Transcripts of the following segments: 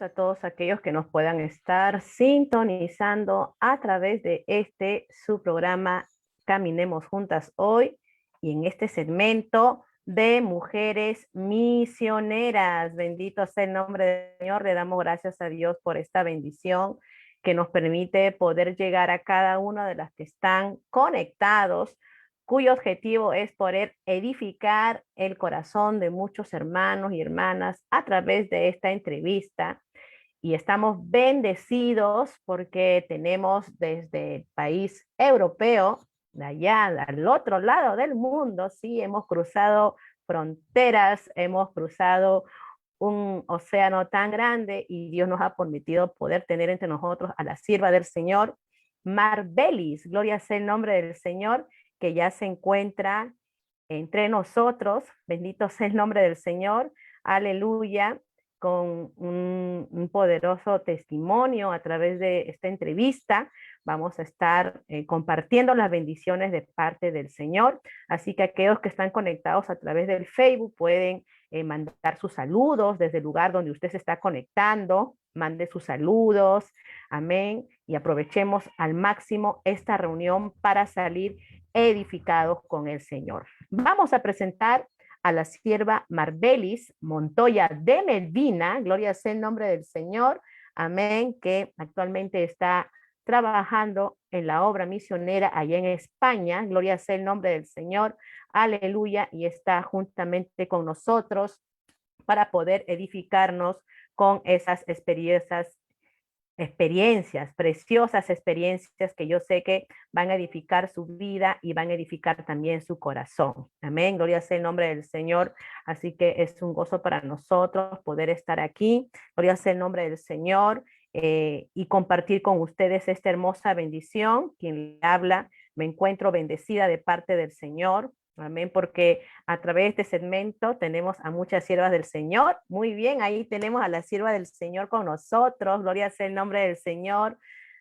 a todos aquellos que nos puedan estar sintonizando a través de su programa Caminemos Juntas Hoy y en este segmento de Mujeres Misioneras. Bendito sea el nombre del Señor. Le damos gracias a Dios por esta bendición que nos permite poder llegar a cada una de las que están conectados, cuyo objetivo es poder edificar el corazón de muchos hermanos y hermanas a través de esta entrevista. Y estamos bendecidos porque tenemos desde el país europeo, de allá al otro lado del mundo, sí, hemos cruzado fronteras, hemos cruzado un océano tan grande y Dios nos ha permitido poder tener entre nosotros a la sierva del Señor, Marbelis. Gloria sea el nombre del Señor, que ya se encuentra entre nosotros. Bendito sea el nombre del Señor. Aleluya. Con un poderoso testimonio a través de esta entrevista. Vamos a estar compartiendo las bendiciones de parte del Señor. Así que aquellos que están conectados a través del Facebook pueden mandar sus saludos desde el lugar donde usted se está conectando. Mande sus saludos. Amén. Y aprovechemos al máximo esta reunión para salir edificados con el Señor. Vamos a presentar a la sierva Marbelis Montoya de Medina, gloria sea el nombre del Señor, amén, que actualmente está trabajando en la obra misionera allá en España, gloria sea el nombre del Señor, aleluya, y está juntamente con nosotros para poder edificarnos con esas experiencias, preciosas experiencias que yo sé que van a edificar su vida y van a edificar también su corazón. Amén, gloria sea el nombre del Señor. Así que es un gozo para nosotros poder estar aquí. Gloria sea el nombre del Señor y compartir con ustedes esta hermosa bendición. Quien le habla, me encuentro bendecida de parte del Señor. Amén, porque a través de este segmento tenemos a muchas siervas del Señor. Muy bien, ahí tenemos a la sierva del Señor con nosotros. Gloria sea el nombre del Señor.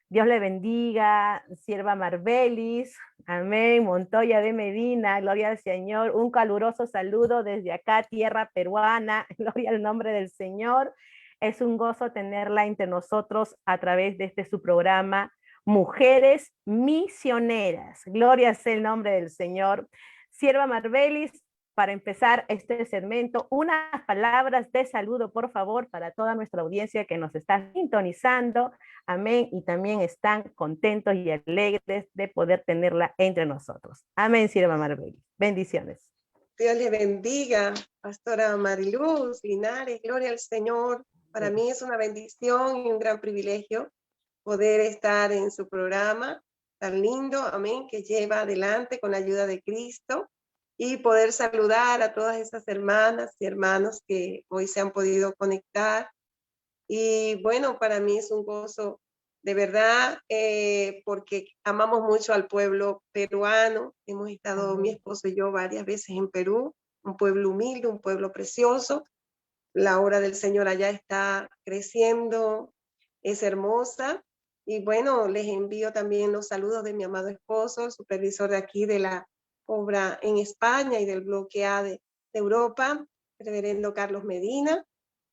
Dios le bendiga, sierva Marbelis. Amén, Montoya de Medina. Gloria al Señor. Un caluroso saludo desde acá, tierra peruana. Gloria al nombre del Señor. Es un gozo tenerla entre nosotros a través de su programa Mujeres Misioneras. Gloria sea el nombre del Señor. Sierva Marbelis, para empezar este segmento, unas palabras de saludo, por favor, para toda nuestra audiencia que nos está sintonizando. Amén. Y también están contentos y alegres de poder tenerla entre nosotros. Amén, sierva Marbelis. Bendiciones. Dios le bendiga, pastora Mariluz Linares, gloria al Señor. Para mí es una bendición y un gran privilegio poder estar en su programa tan lindo, amén, que lleva adelante con la ayuda de Cristo, y poder saludar a todas esas hermanas y hermanos que hoy se han podido conectar. Y bueno, para mí es un gozo de verdad, porque amamos mucho al pueblo peruano. Hemos estado, mi esposo y yo, varias veces en Perú, un pueblo humilde, un pueblo precioso. La obra del Señor allá está creciendo, es hermosa. Y bueno, les envío también los saludos de mi amado esposo, el supervisor de aquí de la obra en España y del bloque A de Europa, el reverendo Carlos Medina,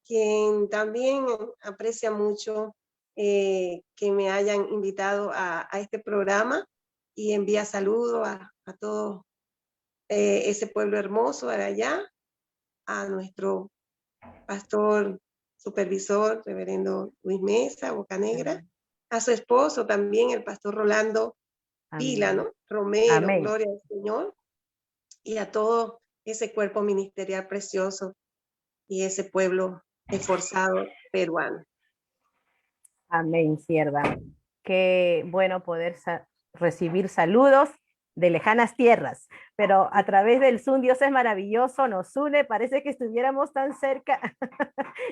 quien también aprecia mucho que me hayan invitado a este programa, y envía saludos a todo ese pueblo hermoso de allá, a nuestro pastor supervisor, reverendo Luis Mesa, Bocanegra, a su esposo también, el pastor Rolando Vila, ¿no? Romero, amén. Gloria al Señor, y a todo ese cuerpo ministerial precioso y ese pueblo esforzado peruano. Amén, sierva. Qué bueno poder recibir saludos de lejanas tierras, pero a través del Zoom. Dios es maravilloso, nos une, parece que estuviéramos tan cerca.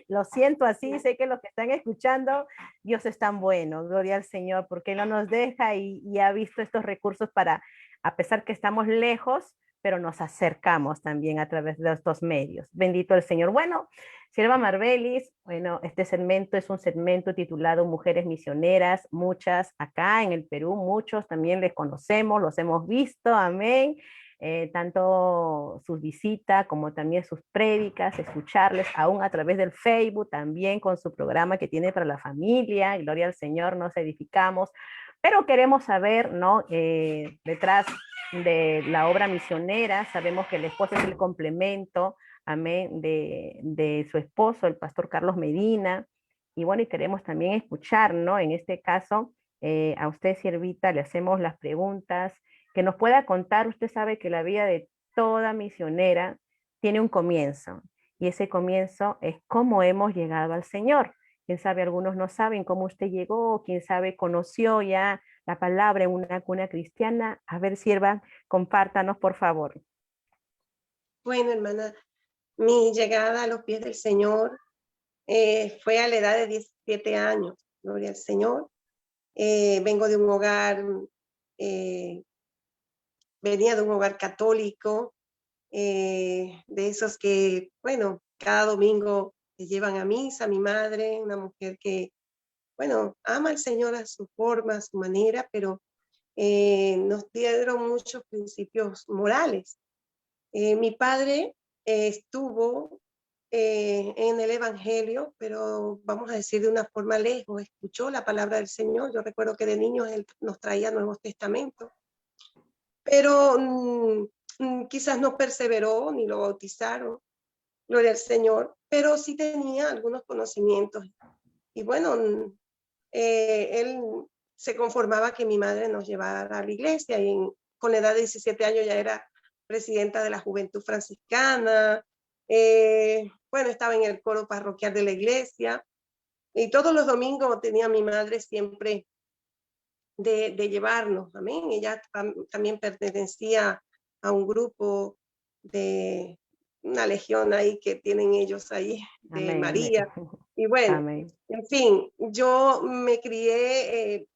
Lo siento así, sé que los que están escuchando, Dios es tan bueno, gloria al Señor, porque no nos deja y ha visto estos recursos para, a pesar que estamos lejos, pero nos acercamos también a través de estos medios. Bendito el Señor. Bueno, sierva Marbelis, bueno, este segmento es un segmento titulado Mujeres Misioneras, muchas acá en el Perú, muchos también les conocemos, los hemos visto, amén. tanto sus visitas como también sus prédicas, escucharles aún a través del Facebook, también con su programa que tiene para la familia, gloria al Señor, nos edificamos, pero queremos saber, ¿no? Detrás de la obra misionera, sabemos que el esposo es el complemento, amén, de su esposo, el pastor Carlos Medina, y bueno, y queremos también escuchar, ¿no? En este caso, a usted, siervita, le hacemos las preguntas, que nos pueda contar. Usted sabe que la vida de toda misionera tiene un comienzo, y ese comienzo es cómo hemos llegado al Señor. Quién sabe, algunos no saben cómo usted llegó, quién sabe, conoció ya la palabra en una cuna cristiana. A ver, sierva, compártanos, por favor. Bueno, hermana, mi llegada a los pies del Señor fue a la edad de 17 años, gloria al Señor. Vengo de un hogar, eh, venía de un hogar católico, de esos que, bueno, cada domingo te llevan a misa. Mi madre, una mujer que, bueno, ama al Señor a su forma, a su manera, pero nos dieron muchos principios morales. Mi padre estuvo en el Evangelio, pero vamos a decir de una forma lejos, escuchó la palabra del Señor. Yo recuerdo que de niños él nos traía Nuevos Testamentos, pero quizás no perseveró ni lo bautizaron, gloria al Señor, pero sí tenía algunos conocimientos. Y bueno, él se conformaba que mi madre nos llevara a la iglesia, y con la edad de 17 años ya era presidenta de la Juventud Franciscana. Bueno, estaba en el coro parroquial de la iglesia, y todos los domingos tenía mi madre siempre de llevarnos, amén. Ella también pertenecía a un grupo de una legión ahí que tienen ellos ahí, de Amén, amén. María. Y bueno, Amén. en fin, yo me crié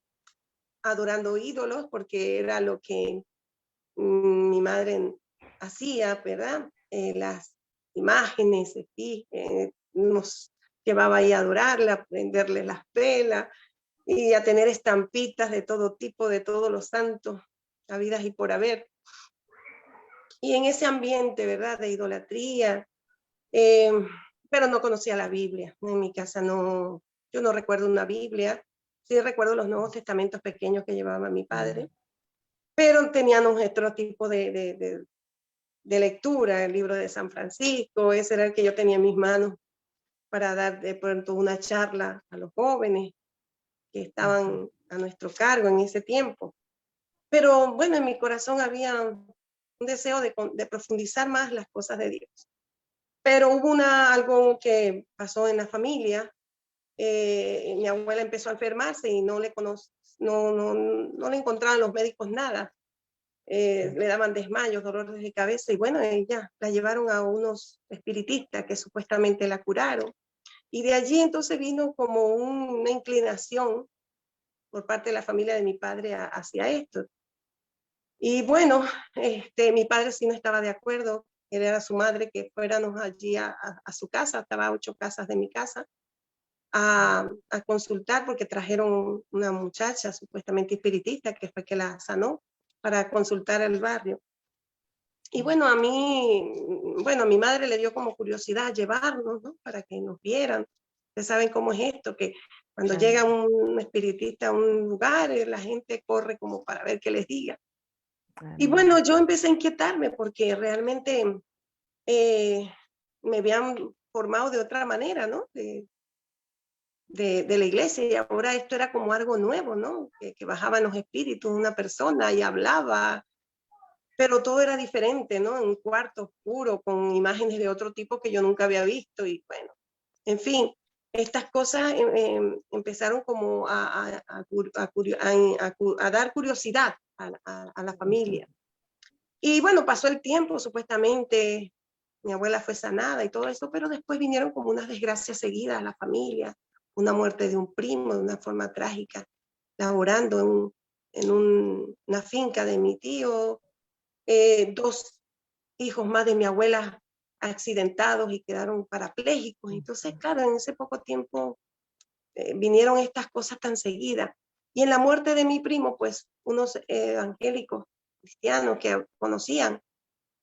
adorando ídolos, porque era lo que mi madre hacía, ¿verdad? Las imágenes, nos llevaba ahí a adorarla, a prenderle las velas y a tener estampitas de todo tipo, de todos los santos, habidas y por haber. Y en ese ambiente, ¿verdad?, de idolatría, eh, pero no conocía la Biblia. En mi casa no, yo no recuerdo una Biblia. Sí recuerdo los Nuevos Testamentos pequeños que llevaba mi padre, pero tenían otro tipo de lectura, el libro de San Francisco. Ese era el que yo tenía en mis manos para dar de pronto una charla a los jóvenes que estaban a nuestro cargo en ese tiempo. Pero bueno, en mi corazón había un deseo de profundizar más las cosas de Dios. Pero hubo algo que pasó en la familia. Mi abuela empezó a enfermarse y no le encontraban los médicos nada. Le daban desmayos, dolores de cabeza, y bueno, ella la llevaron a unos espiritistas que supuestamente la curaron. Y de allí entonces vino como una inclinación por parte de la familia de mi padre hacia esto. Y bueno, mi padre sí no estaba de acuerdo. Él era su madre que fuéramos allí a su casa, estaba a 8 casas de mi casa, a consultar, porque trajeron una muchacha supuestamente espiritista que fue que la sanó, para consultar al barrio. Y bueno, a mi madre le dio como curiosidad llevarnos, ¿no?, para que nos vieran. Ustedes saben cómo es esto, que cuando llega un espiritista a un lugar, la gente corre como para ver qué les diga. Y bueno, yo empecé a inquietarme porque realmente me habían formado de otra manera, ¿no?, de la iglesia, y ahora esto era como algo nuevo, ¿no?, que bajaban los espíritus de una persona y hablaba, pero todo era diferente, ¿no?, en un cuarto oscuro con imágenes de otro tipo que yo nunca había visto. Y bueno, en fin, estas cosas empezaron como a dar curiosidad a la familia. Y bueno, pasó el tiempo, supuestamente mi abuela fue sanada y todo eso, pero después vinieron como unas desgracias seguidas a la familia, una muerte de un primo de una forma trágica, laborando en una finca de mi tío, 2 hijos más de mi abuela accidentados y quedaron parapléjicos. Entonces, claro, en ese poco tiempo vinieron estas cosas tan seguidas. Y en la muerte de mi primo, pues unos evangélicos cristianos que conocían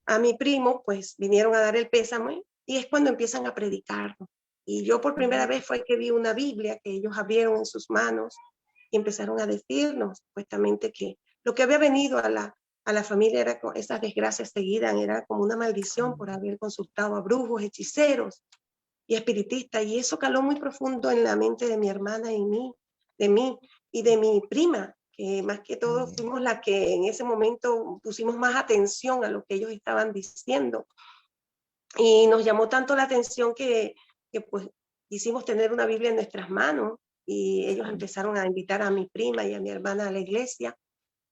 a mi primo, pues vinieron a dar el pésame y es cuando empiezan a predicar. Y yo por primera vez fue que vi una Biblia que ellos abrieron en sus manos y empezaron a decirnos supuestamente que lo que había venido a la familia era con esas desgracias seguidas, era como una maldición por haber consultado a brujos, hechiceros y espiritistas. Y eso caló muy profundo en la mente de mi hermana y de mí y de mi prima, que más que todo fuimos la que en ese momento pusimos más atención a lo que ellos estaban diciendo. Y nos llamó tanto la atención que pues quisimos tener una Biblia en nuestras manos y ellos empezaron a invitar a mi prima y a mi hermana a la iglesia.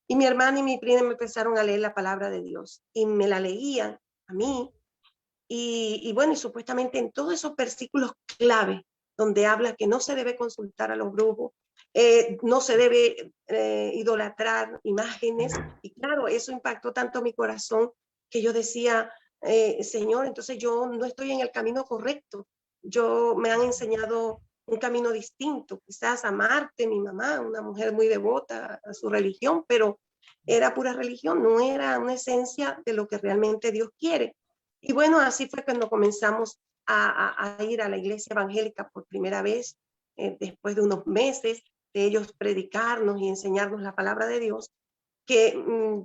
Y mi hermana y mi prima me empezaron a leer la palabra de Dios y me la leían a mí. Y bueno, y supuestamente en todos esos versículos clave donde habla que no se debe consultar a los brujos, no se debe idolatrar imágenes. Y claro, eso impactó tanto mi corazón que yo decía, Señor, entonces yo no estoy en el camino correcto. Me han enseñado un camino distinto, quizás a Marte, mi mamá, una mujer muy devota a su religión, pero era pura religión, no era una esencia de lo que realmente Dios quiere. Y bueno, así fue cuando comenzamos a ir a la iglesia evangélica por primera vez, después de unos meses de ellos predicarnos y enseñarnos la palabra de Dios, que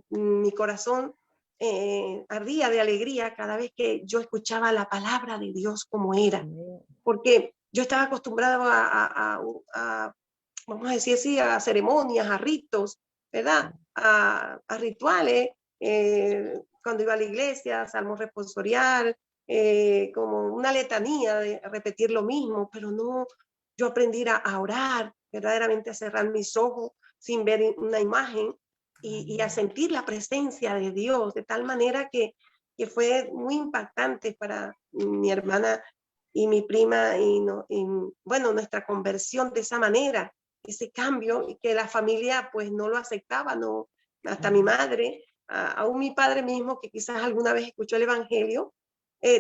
mi corazón ardía de alegría cada vez que yo escuchaba la palabra de Dios como era, porque yo estaba acostumbrado vamos a decir así, a ceremonias, a ritos, ¿verdad? A rituales, cuando iba a la iglesia, salmo responsorial, como una letanía de repetir lo mismo, pero no, yo aprendí a orar, verdaderamente a cerrar mis ojos sin ver una imagen y a sentir la presencia de Dios, de tal manera que fue muy impactante para mi hermana y mi prima y bueno, nuestra conversión de esa manera, ese cambio, y que la familia pues no lo aceptaba, no, hasta mi madre, aún mi padre mismo, que quizás alguna vez escuchó el evangelio,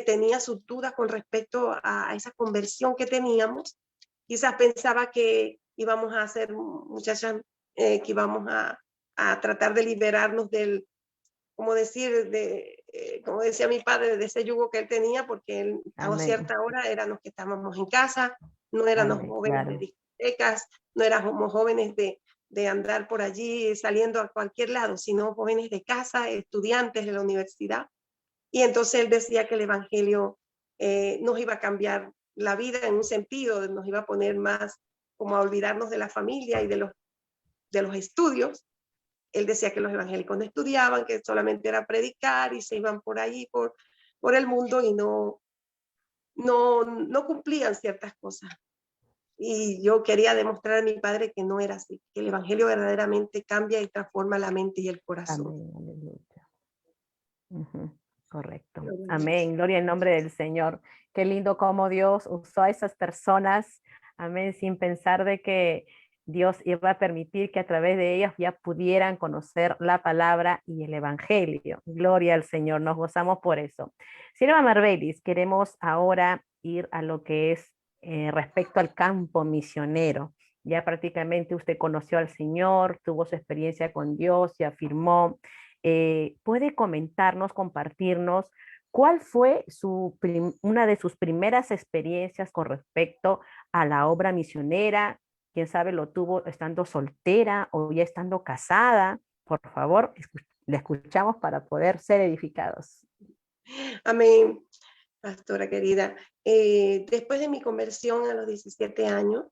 tenía sus dudas con respecto a esa conversión que teníamos. Quizás pensaba que íbamos a ser muchachas, que íbamos a tratar de liberarnos del, como decir, como decía mi padre, de ese yugo que él tenía, porque él a cierta hora éramos que estábamos en casa, no éramos jóvenes de discotecas, no éramos jóvenes de andar por allí saliendo a cualquier lado, sino jóvenes de casa, estudiantes de la universidad. Y entonces él decía que el evangelio nos iba a cambiar la vida en un sentido, nos iba a poner más como a olvidarnos de la familia y de los estudios. Él decía que los evangélicos no estudiaban, que solamente era predicar y se iban por ahí, por el mundo y no cumplían ciertas cosas. Y yo quería demostrar a mi padre que no era así, que el evangelio verdaderamente cambia y transforma la mente y el corazón. Amén, correcto. Amén. Gloria al nombre del Señor. Qué lindo cómo Dios usó a esas personas, amén, sin pensar de que Dios iba a permitir que a través de ellas ya pudieran conocer la palabra y el evangelio. Gloria al Señor, nos gozamos por eso. Sierva Marbelis, queremos ahora ir a lo que es respecto al campo misionero. Ya prácticamente usted conoció al Señor, tuvo su experiencia con Dios y afirmó. ¿Puede comentarnos, compartirnos cuál fue una de sus primeras experiencias con respecto a la obra misionera? Quién sabe lo tuvo estando soltera o ya estando casada. Por favor, le escuchamos para poder ser edificados. Amén, pastora querida. Después de mi conversión a los 17 años,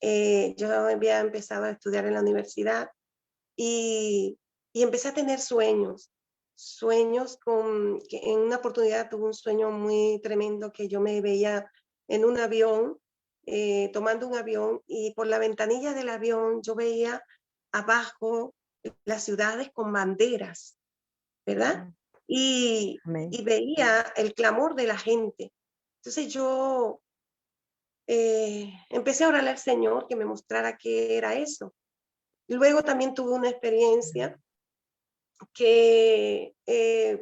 yo había empezado a estudiar en la universidad y empecé a tener sueños que en una oportunidad tuve un sueño muy tremendo que yo me veía en un avión, tomando un avión y por la ventanilla del avión yo veía abajo las ciudades con banderas, ¿verdad? Y veía el clamor de la gente. Entonces yo empecé a orarle al Señor que me mostrara qué era eso. Luego también tuve una experiencia que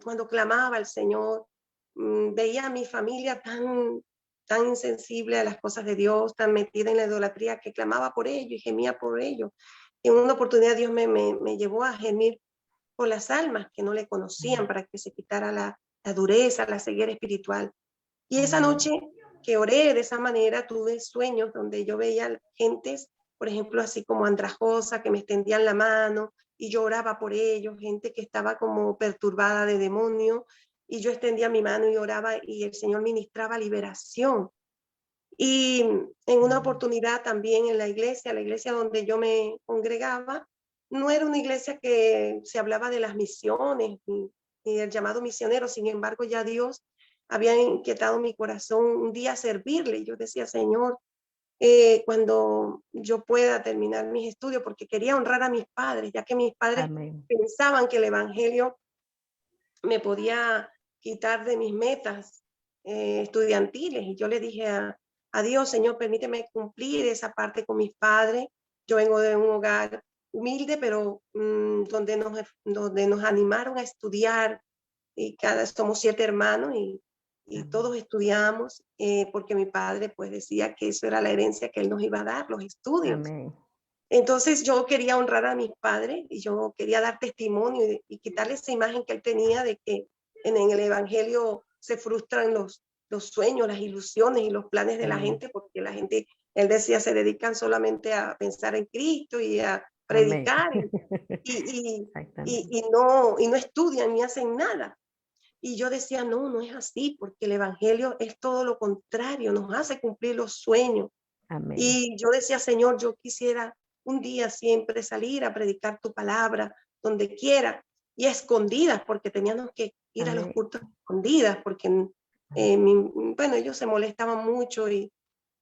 cuando clamaba al Señor, veía a mi familia tan insensible a las cosas de Dios, tan metida en la idolatría, que clamaba por ello y gemía por ello. Y en una oportunidad Dios me llevó a gemir por las almas que no le conocían para que se quitara la la dureza, la ceguera espiritual. Y esa Amén. noche que oré de esa manera, tuve sueños donde yo veía gentes, por ejemplo, así como andrajosa, que me extendían la mano y yo oraba por ellos, gente que estaba como perturbada de demonio, y yo extendía mi mano y oraba y el Señor ministraba liberación. Y en una oportunidad también en la iglesia donde yo me congregaba, no era una iglesia que se hablaba de las misiones ni del llamado misionero. Sin embargo, ya Dios había inquietado mi corazón un día a servirle. Yo decía, Señor, cuando yo pueda terminar mis estudios, porque quería honrar a mis padres, ya que mis padres Amén. pensaban que el evangelio me podía quitar de mis metas estudiantiles. Y yo le dije a Dios, Señor, permíteme cumplir esa parte con mis padres. Yo vengo de un hogar humilde, pero donde nos animaron a estudiar, y somos 7 hermanos y todos estudiamos, porque mi padre pues decía que eso era la herencia que él nos iba a dar, los estudios. Amén. Entonces yo quería honrar a mis padres y yo quería dar testimonio y quitarle esa imagen que él tenía de que en el evangelio se frustran los sueños, las ilusiones y los planes de la Amén. gente, porque la gente, él decía, se dedican solamente a pensar en Cristo y a Amén. predicar y, Exactamente. y no estudian ni hacen nada. Y yo decía, no, no es así, porque el evangelio es todo lo contrario, nos hace cumplir los sueños. Amén. Y yo decía, Señor, yo quisiera un día siempre salir a predicar tu palabra donde quiera y a escondidas, porque teníamos que ir a los Amén. cultos escondidas, porque, bueno, ellos se molestaban mucho y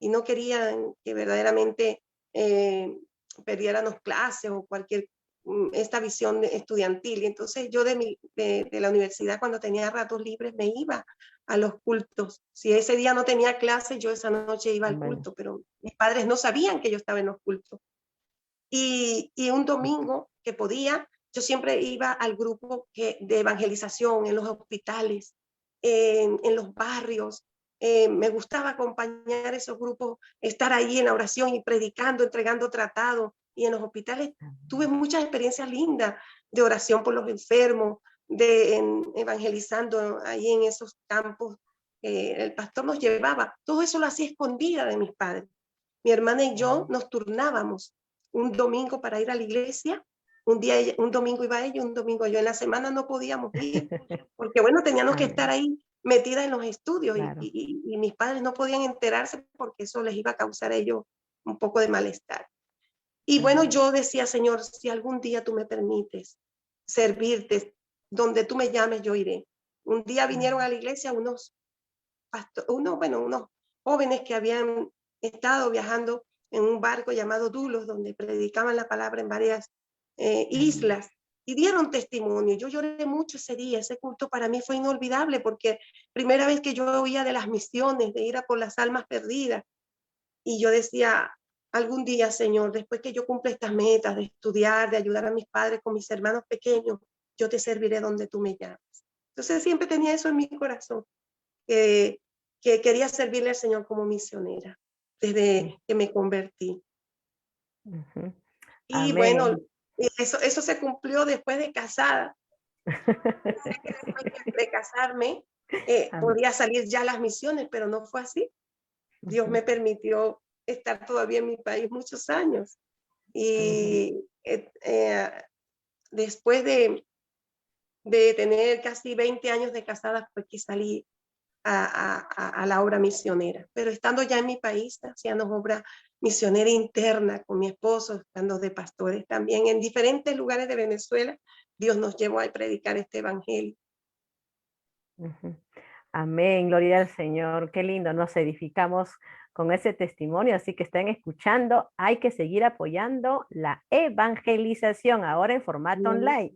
no querían que verdaderamente eh, perdiéramos clases o cualquier, esta visión estudiantil. Y entonces yo de la universidad, cuando tenía ratos libres, me iba a los cultos. Si ese día no tenía clase, yo esa noche iba al Amén. culto, pero mis padres no sabían que yo estaba en los cultos. Y un domingo que podía, yo siempre iba al grupo de evangelización en los hospitales, en los barrios. Me gustaba acompañar esos grupos, estar ahí en la oración y predicando, entregando tratados. Y en los hospitales tuve muchas experiencias lindas de oración por los enfermos, evangelizando ahí en esos campos. El pastor nos llevaba. Todo eso lo hacía escondida de mis padres. Mi hermana y yo nos turnábamos un domingo para ir a la iglesia, un domingo iba ella, un domingo yo. En la semana no podíamos ir, porque bueno, teníamos que estar Amén. ahí metidas en los estudios Claro. y mis padres no podían enterarse porque eso les iba a causar a ellos un poco de malestar. Y bueno, Amén. yo decía, Señor, si algún día tú me permites servirte, donde tú me llames, yo iré. Un día vinieron a la iglesia unos jóvenes que habían estado viajando en un barco llamado Dulos, donde predicaban la palabra en varias Amén. islas, y dieron testimonio. Yo lloré mucho ese día, ese culto para mí fue inolvidable, porque primera vez que yo oía de las misiones, de ir a por las almas perdidas, y yo decía, algún día, Señor, después que yo cumpla estas metas de estudiar, de ayudar a mis padres con mis hermanos pequeños, yo te serviré donde tú me llames. Entonces siempre tenía eso en mi corazón, que, que quería servirle al Señor como misionera desde que me convertí. Ujú. Y bueno, Amén. eso se cumplió después de casada. Pensé que después de casarme Amén. podría salir ya a las misiones, pero no fue así. Dios Ujú. me permitió estar todavía en mi país muchos años. Ujú. Y después de tener casi 20 años de casada, fue que salí a la obra misionera. Pero estando ya en mi país, haciendo obra misionera interna con mi esposo, estando de pastores también en diferentes lugares de Venezuela, Dios nos llevó a predicar este evangelio. Ujú. Amén, gloria al Señor. Qué lindo, nos edificamos con ese testimonio, así que están escuchando, hay que seguir apoyando la evangelización ahora en formato online,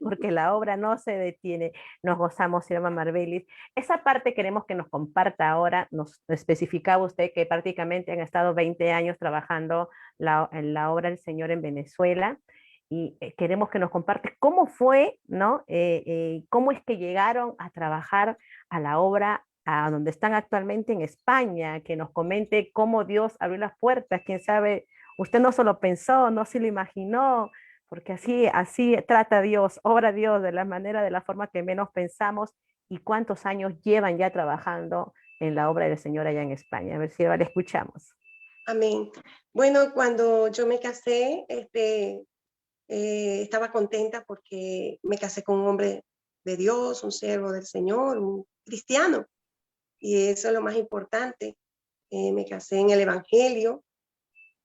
porque la obra no se detiene. Nos gozamos, Irma Marbelis. Esa parte queremos que nos comparta ahora, nos especificaba usted que prácticamente han estado 20 años trabajando en la obra del Señor en Venezuela y queremos que nos comparte cómo fue, ¿no? Cómo es que llegaron a trabajar a la obra a donde están actualmente en España, que nos comente cómo Dios abrió las puertas, quién sabe, usted no solo pensó, no se lo imaginó, porque así trata Dios, obra Dios de la forma que menos pensamos. ¿Y cuántos años llevan ya trabajando en la obra del Señor allá en España? A ver si ahora le escuchamos. Amén. Bueno, cuando yo me casé, estaba contenta porque me casé con un hombre de Dios, un siervo del Señor, un cristiano, y eso es lo más importante. Me casé en el Evangelio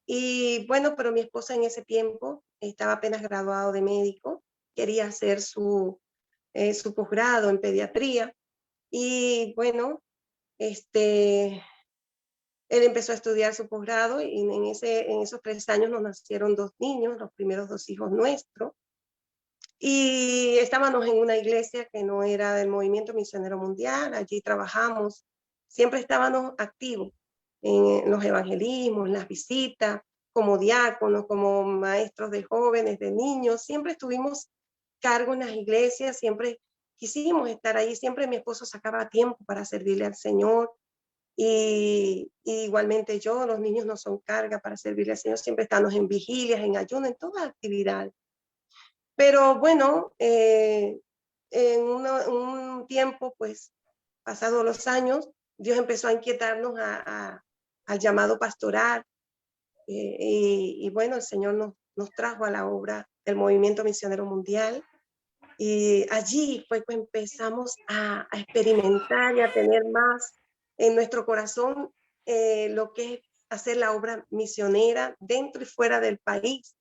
y bueno, pero mi esposa en ese tiempo estaba apenas graduado de médico, quería hacer su posgrado en pediatría y bueno, este, él empezó a estudiar su posgrado y en esos 3 años nos nacieron 2 niños, los primeros 2 hijos nuestros. Y estábamos en una iglesia que no era del Movimiento Misionero Mundial, allí trabajamos, siempre estábamos activos en los evangelismos, en las visitas, como diáconos, como maestros de jóvenes, de niños, siempre estuvimos cargo en las iglesias, siempre quisimos estar ahí, siempre mi esposo sacaba tiempo para servirle al Señor y igualmente yo, los niños no son carga para servirle al Señor, siempre estamos en vigilias, en ayuno, en toda actividad. Pero bueno, en un tiempo, pues, pasados los años, Dios empezó a inquietarnos al llamado pastoral. Y bueno, el Señor nos trajo a la obra del Movimiento Misionero Mundial. Y allí fue que empezamos a experimentar y a tener más en nuestro corazón lo que es hacer la obra misionera dentro y fuera del país.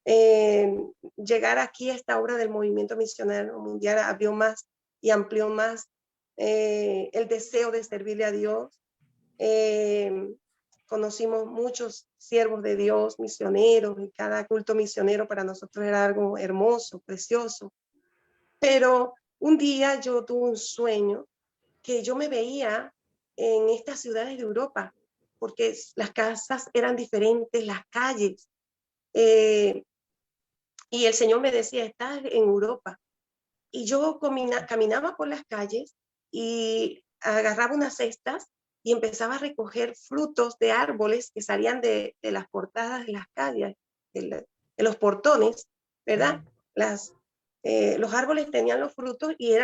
eh, Llegar aquí a esta obra del Movimiento Misionero Mundial abrió más y amplió más el deseo de servirle a Dios. Eh, Conocimos muchos siervos de Dios, misioneros, y cada culto misionero para nosotros era algo hermoso, precioso. Pero un día yo tuve un sueño que yo me veía en estas ciudades de Europa, porque las casas eran diferentes, las calles. Eh, y el Señor me decía, estás en Europa. Y yo caminaba por las calles y agarraba unas cestas y empezaba a recoger frutos de árboles que salían de las portadas de las calles, de los portones, ¿verdad? Los árboles tenían los frutos y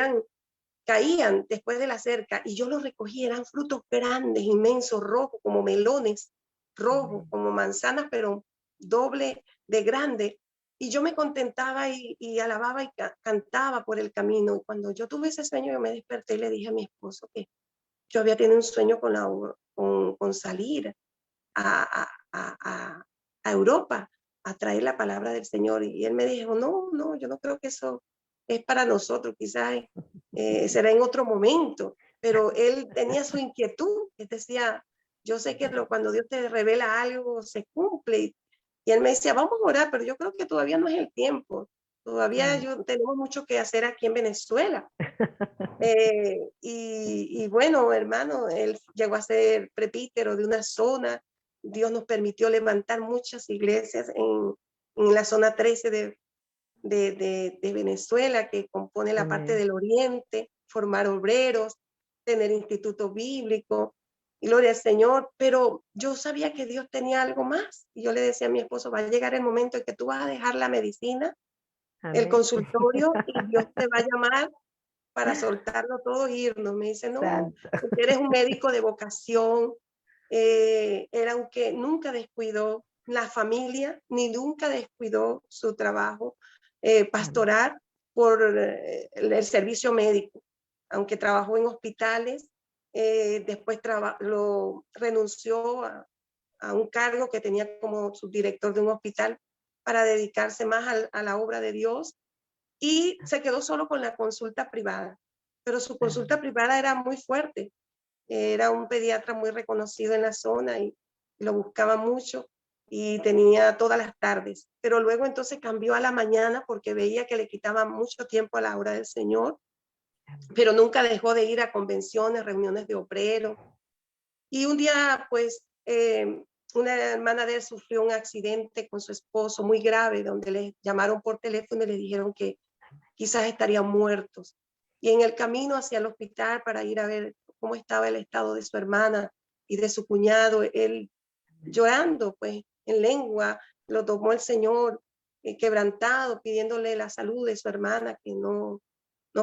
caían después de la cerca y yo los recogía, eran frutos grandes, inmensos, rojos, como melones, rojos, como manzanas, pero doble de grande. Y yo me contentaba y alababa y cantaba por el camino. Y cuando yo tuve ese sueño, yo me desperté y le dije a mi esposo que yo había tenido un sueño con salir a Europa a traer la palabra del Señor. Y él me dijo, no, no, yo no creo que eso es para nosotros, quizás será en otro momento. Pero él tenía su inquietud, él decía, yo sé que cuando Dios te revela algo, se cumple. Y él me decía, vamos a orar, pero yo creo que todavía no es el tiempo. Todavía tenemos mucho que hacer aquí en Venezuela. Y bueno, hermano, él llegó a ser prepítero de una zona. Dios nos permitió levantar muchas iglesias en la zona 13 de Venezuela, que compone la parte del oriente, formar obreros, tener instituto bíblico, gloria al Señor. Pero yo sabía que Dios tenía algo más. Y yo le decía a mi esposo, va a llegar el momento en que tú vas a dejar la medicina, el Amén. consultorio, y Dios te va a llamar para soltarlo todo e irnos. Me dice, no, Santo. porque eres un médico de vocación. Era aunque nunca descuidó la familia, ni nunca descuidó su trabajo pastoral por el servicio médico. Aunque trabajó en hospitales, después lo renunció a un cargo que tenía como subdirector de un hospital para dedicarse más a la obra de Dios y se quedó solo con la consulta privada. Pero su consulta privada era muy fuerte. Era un pediatra muy reconocido en la zona y lo buscaba mucho y tenía todas las tardes. Pero luego entonces cambió a la mañana porque veía que le quitaba mucho tiempo a la obra del Señor, pero nunca dejó de ir a convenciones, reuniones de obreros. Y un día, pues, una hermana de él sufrió un accidente con su esposo muy grave, donde le llamaron por teléfono y le dijeron que quizás estarían muertos. Y en el camino hacia el hospital para ir a ver cómo estaba el estado de su hermana y de su cuñado, él llorando, pues, en lengua, lo tomó el Señor quebrantado, pidiéndole la salud de su hermana, que no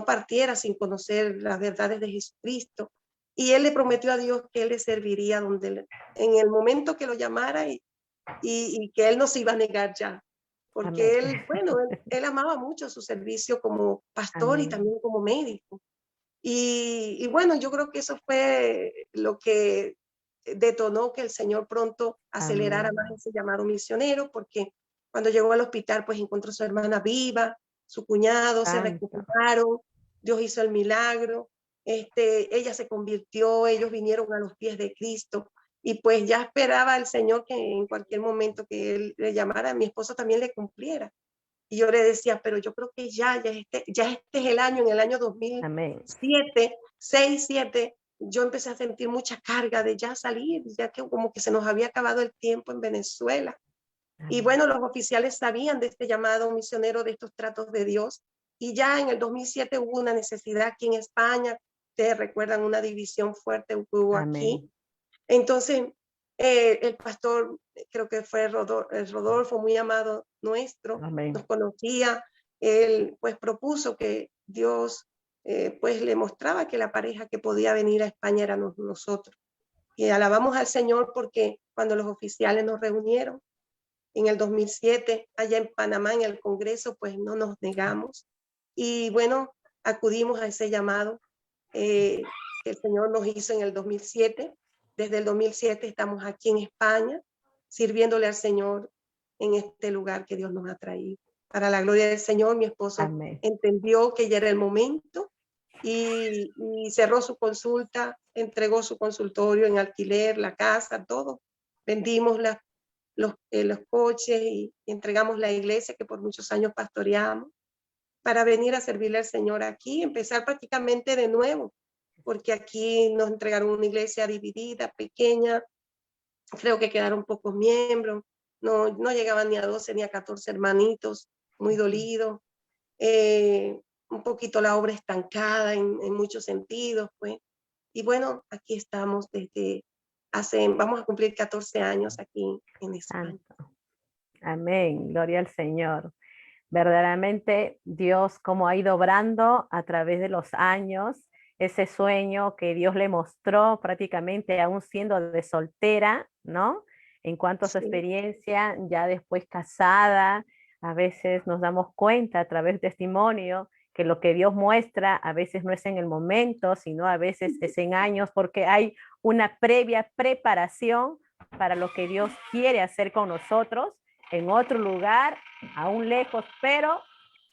partiera sin conocer las verdades de Jesucristo. Y él le prometió a Dios que él le serviría en el momento que lo llamara y que él no se iba a negar ya. Porque Amén. él, bueno, él amaba mucho su servicio como pastor y Amén. también como médico. Y bueno, yo creo que eso fue lo que detonó que el Señor pronto acelerara más Amén. ese llamado misionero, porque cuando llegó al hospital, pues encontró a su hermana viva, su cuñado, se Santo. recuperaron, Dios hizo el milagro, ella se convirtió, ellos vinieron a los pies de Cristo, y pues ya esperaba el Señor que en cualquier momento que él le llamara, a mi esposo también le cumpliera. Y yo le decía, pero yo creo que ya este es el año, en el año Amén. 2007, 6, 7, yo empecé a sentir mucha carga de ya salir, ya que como que se nos había acabado el tiempo en Venezuela. Y Amén. bueno, los oficiales sabían de este llamado misionero, de estos tratos de Dios. Y ya en el 2007 hubo una necesidad aquí en España. Ustedes recuerdan una división fuerte que hubo aquí. Amén. Entonces, el pastor, creo que fue Rodolfo, muy amado nuestro, nos Amén. conocía, él pues propuso que Dios pues le mostraba que la pareja que podía venir a España éramos nosotros. Y alabamos al Señor porque cuando los oficiales nos reunieron en el 2007, allá en Panamá, en el Congreso, pues no nos negamos. Y bueno, acudimos a ese llamado que el Señor nos hizo en el 2007. Desde el 2007 estamos aquí en España, sirviéndole al Señor en este lugar que Dios nos ha traído. Para la gloria del Señor, mi esposo Amén. entendió que ya era el momento y cerró su consulta, entregó su consultorio en alquiler, la casa, todo. Vendimos los coches y entregamos la iglesia que por muchos años pastoreamos para venir a servirle al Señor aquí, empezar prácticamente de nuevo, porque aquí nos entregaron una iglesia dividida, pequeña, creo que quedaron pocos miembros, no llegaban ni a 12 ni a 14 hermanitos, muy dolidos, un poquito la obra estancada en muchos sentidos, pues. Y bueno, aquí estamos vamos a cumplir 14 años aquí en España. Santo. Amén. Gloria al Señor. Verdaderamente Dios como ha ido obrando a través de los años, ese sueño que Dios le mostró prácticamente aún siendo de soltera, ¿no? En cuanto a su Sí, experiencia, ya después casada, a veces nos damos cuenta a través del testimonio que lo que Dios muestra a veces no es en el momento, sino a veces es en años, porque hay una previa preparación para lo que Dios quiere hacer con nosotros en otro lugar aún lejos, pero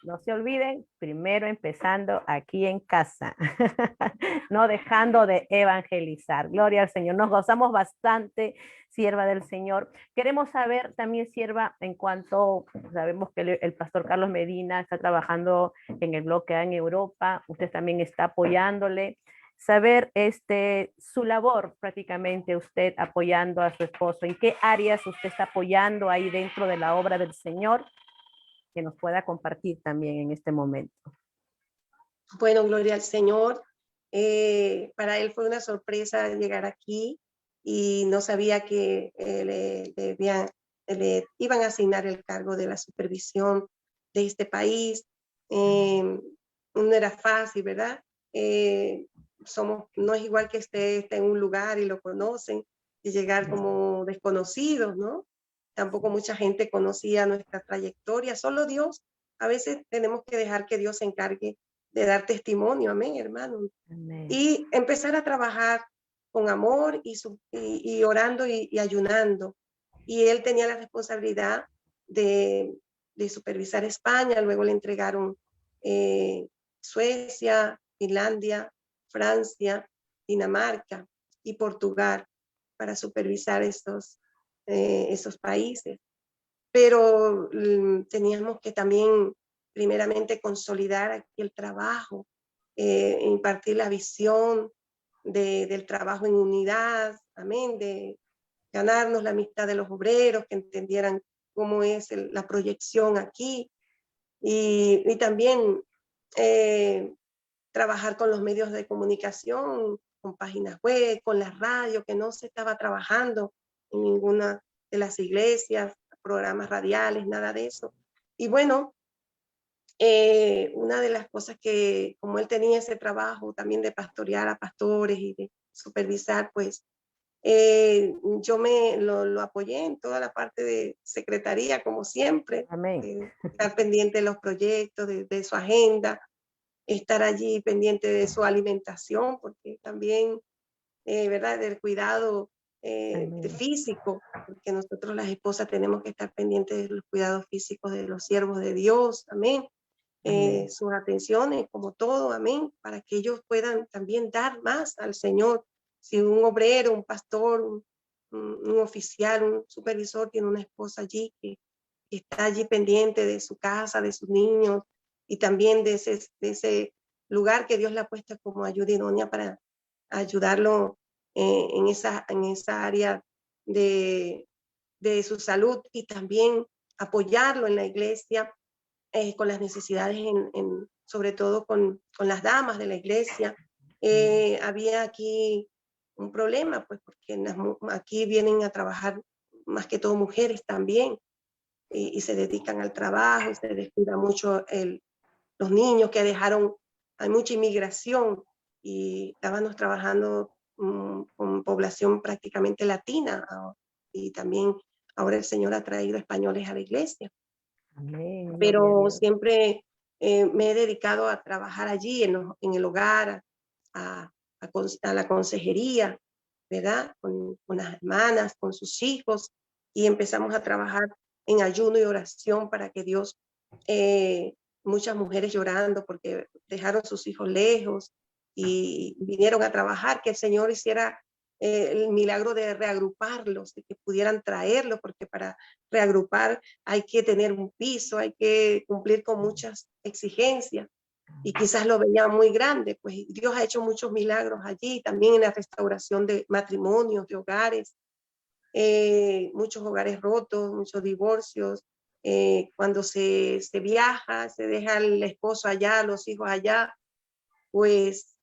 no se olviden, primero empezando aquí en casa, no dejando de evangelizar. Gloria al Señor. Nos gozamos bastante, sierva del Señor. Queremos saber también, sierva, en cuanto sabemos que el pastor Carlos Medina está trabajando en el bloque A en Europa, usted también está apoyándole. Saber su labor prácticamente usted apoyando a su esposo, en qué áreas usted está apoyando ahí dentro de la obra del Señor, que nos pueda compartir también en este momento. bueno, gloria al Señor. Para él fue una sorpresa llegar aquí y no sabía que le iban a asignar el cargo de la supervisión de este país. No era fácil, ¿verdad? Eh, no es igual que esté en un lugar y lo conocen y llegar como desconocidos, ¿no? Tampoco mucha gente conocía nuestra trayectoria, solo Dios. A veces tenemos que dejar que Dios se encargue de dar testimonio, amén, hermano. Amén. Y empezar a trabajar con amor y orando y ayunando. Y él tenía la responsabilidad de, de supervisar España, luego le entregaron Suecia, Finlandia, Francia, Dinamarca y Portugal para supervisar esos países. Pero teníamos que también primeramente consolidar aquí el trabajo, impartir la visión del trabajo en unidad, amén, de ganarnos la amistad de los obreros, que entendieran cómo es la proyección aquí y también trabajar con los medios de comunicación, con páginas web, con la radio, que no se estaba trabajando en ninguna de las iglesias, programas radiales, nada de eso. Y bueno, una de las cosas que, como él tenía ese trabajo también de pastorear a pastores y de supervisar, pues yo lo apoyé en toda la parte de secretaría, como siempre, Amén. estar pendiente de los proyectos, de su agenda, estar allí pendiente de su alimentación, porque también, ¿verdad?, del cuidado Amén. físico, porque nosotros las esposas tenemos que estar pendientes de los cuidados físicos de los siervos de Dios, amén. Amén. Sus atenciones, como todo, amén, para que ellos puedan también dar más al Señor. Si un obrero, un pastor, un oficial, un supervisor tiene una esposa allí que está allí pendiente de su casa, de sus niños y también de ese lugar que Dios le ha puesto como ayuda idónea para ayudarlo en esa área de, de su salud y también apoyarlo en la iglesia con las necesidades, sobre todo con las damas de la iglesia. Había aquí un problema, pues porque aquí vienen a trabajar más que todo mujeres también y se dedican al trabajo y se descuida mucho los niños que dejaron, hay mucha inmigración y estábamos trabajando con población prácticamente latina y también ahora el Señor ha traído españoles a la iglesia, Amén. Gloria a pero Dios. siempre me he dedicado a trabajar allí en el hogar, a, a la consejería, ¿verdad? Con las hermanas, con sus hijos, y empezamos a trabajar en ayuno y oración para que Dios, muchas mujeres llorando porque dejaron sus hijos lejos y vinieron a trabajar, que el Señor hiciera el milagro de reagruparlos, de que pudieran traerlos, porque para reagrupar hay que tener un piso, hay que cumplir con muchas exigencias y quizás lo veía muy grande, pues Dios ha hecho muchos milagros allí, también en la restauración de matrimonios, de hogares, muchos hogares rotos, muchos divorcios, cuando se viaja, se deja el esposo allá, los hijos allá, pues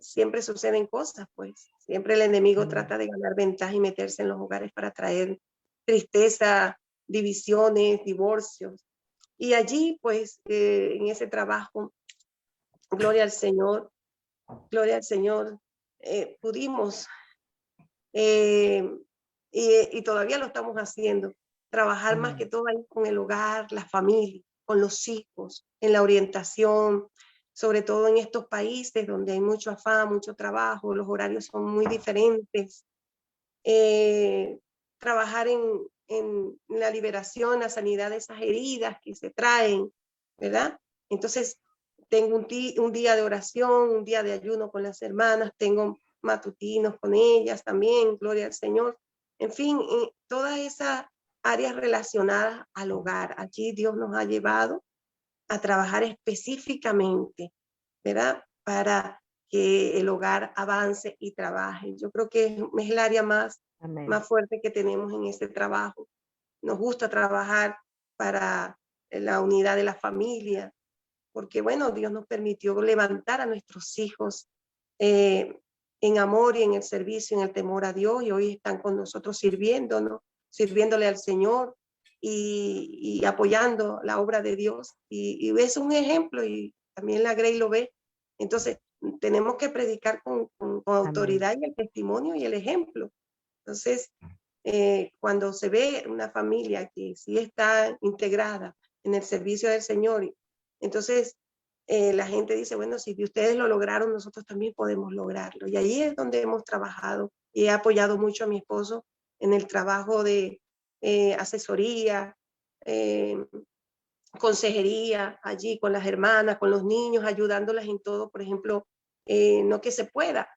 siempre suceden cosas, pues siempre el enemigo Amén. trata de ganar ventaja y meterse en los hogares para traer tristeza, divisiones, divorcios. Y allí, pues, en ese trabajo, gloria al Señor, pudimos, eh, y todavía lo estamos haciendo, trabajar más que Amén. todo ahí con el hogar, la familia, con los hijos, en la orientación, sobre todo en estos países donde hay mucho afán, mucho trabajo, los horarios son muy diferentes. Trabajar en la liberación, la sanidad de esas heridas que se traen, ¿verdad? Entonces, tengo un día de oración, un día de ayuno con las hermanas, tengo matutinos con ellas también, gloria al Señor. En fin, todas esas áreas relacionadas al hogar. Allí Dios nos ha llevado a trabajar específicamente, ¿verdad? Para que el hogar avance y trabaje. Yo creo que es el área Amén. más fuerte que tenemos en este trabajo. Nos gusta trabajar para la unidad de la familia, porque bueno, Dios nos permitió levantar a nuestros hijos eh, en amor y en el servicio, en el temor a Dios, y hoy están con nosotros sirviéndonos, sirviéndole al Señor y apoyando la obra de Dios. Y es un ejemplo, y también la Grey lo ve. Entonces, tenemos que predicar con Amén. autoridad y el testimonio y el ejemplo. Entonces, cuando se ve una familia que sí está integrada en el servicio del Señor, entonces la gente dice, bueno, si ustedes lo lograron, nosotros también podemos lograrlo. Y ahí es donde hemos trabajado y he apoyado mucho a mi esposo en el trabajo de asesoría, eh, consejería allí con las hermanas, con los niños, ayudándolas en todo, por ejemplo, no que se pueda.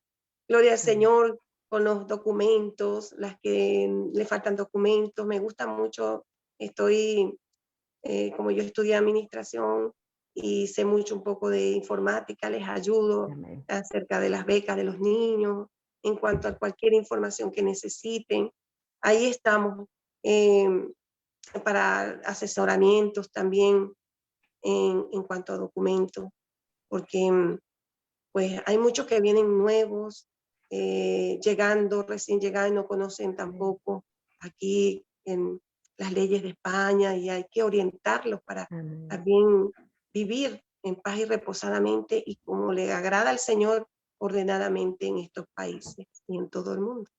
Gloria al Amén. Señor con los documentos, las que le faltan documentos, me gusta mucho, estoy, como yo estudié administración y sé mucho un poco de informática, les ayudo Amén. acerca de las becas de los niños, en cuanto a cualquier información que necesiten. Ahí estamos. Eh, para asesoramientos también en cuanto a documentos, porque pues hay muchos que vienen nuevos, llegando, recién llegados y no conocen Amén. tampoco aquí en las leyes de España y hay que orientarlos para Amén. también vivir en paz y reposadamente y como le agrada al Señor ordenadamente en estos países y en todo el mundo.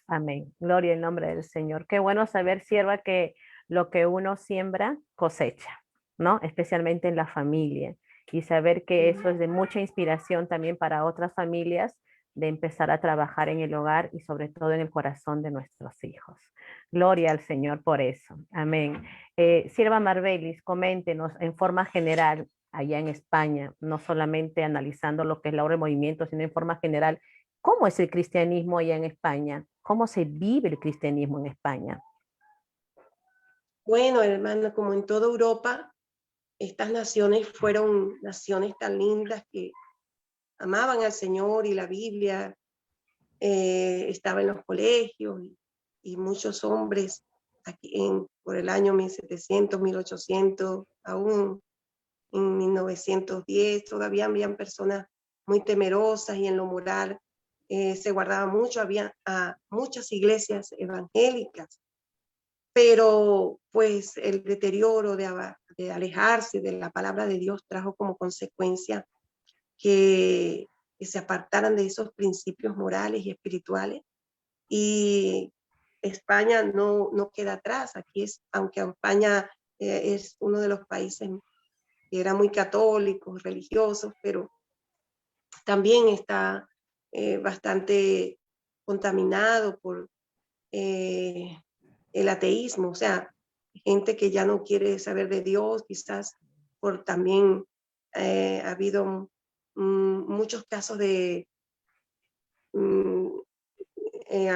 Amén. Gloria al nombre del Señor. Qué bueno saber, sierva, que lo que uno siembra cosecha, ¿no? Especialmente en la familia. Y saber que eso es de mucha inspiración también para otras familias de empezar a trabajar en el hogar y sobre todo en el corazón de nuestros hijos. Gloria al Señor por eso. Amén. Sierva Marbelis, coméntenos en forma general allá en España, no solamente analizando lo que es la obra de movimiento, sino en forma general, ¿cómo es el cristianismo allá en España? ¿Cómo se vive el cristianismo en España? Bueno, hermano, como en toda Europa, estas naciones fueron naciones tan lindas que amaban al Señor y la Biblia estaba en los colegios y muchos hombres aquí por el año 1700, 1800, aún en 1910, todavía habían personas muy temerosas y en lo moral se guardaba mucho, había muchas iglesias evangélicas, pero pues el deterioro de alejarse de la palabra de Dios trajo como consecuencia que se apartaran de esos principios morales y espirituales. Y España no queda atrás. Aquí aunque España es uno de los países que era muy católicos, religiosos, pero también está bastante contaminado por el ateísmo, o sea, gente que ya no quiere saber de Dios, quizás por también ha habido muchos casos de mm,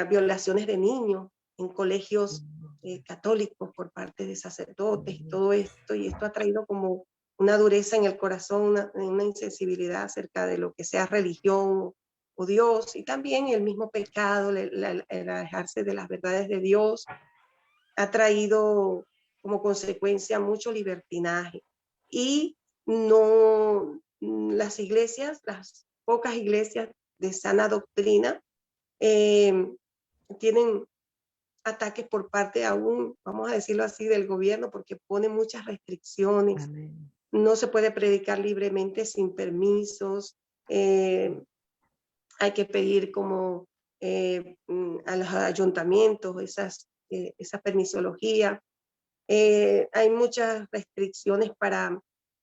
violaciones de niños en colegios católicos por parte de sacerdotes y todo esto, y esto ha traído como una dureza en el corazón, una insensibilidad acerca de lo que sea religión o Dios, y también el mismo pecado, el alejarse de las verdades de Dios, ha traído como consecuencia mucho libertinaje. Y no, las iglesias, las pocas iglesias de sana doctrina, eh, tienen ataques por parte aún, vamos a decirlo así, del gobierno, porque pone muchas restricciones. Amén. No se puede predicar libremente sin permisos. Hay que pedir como a los ayuntamientos esa permisología. Hay muchas restricciones para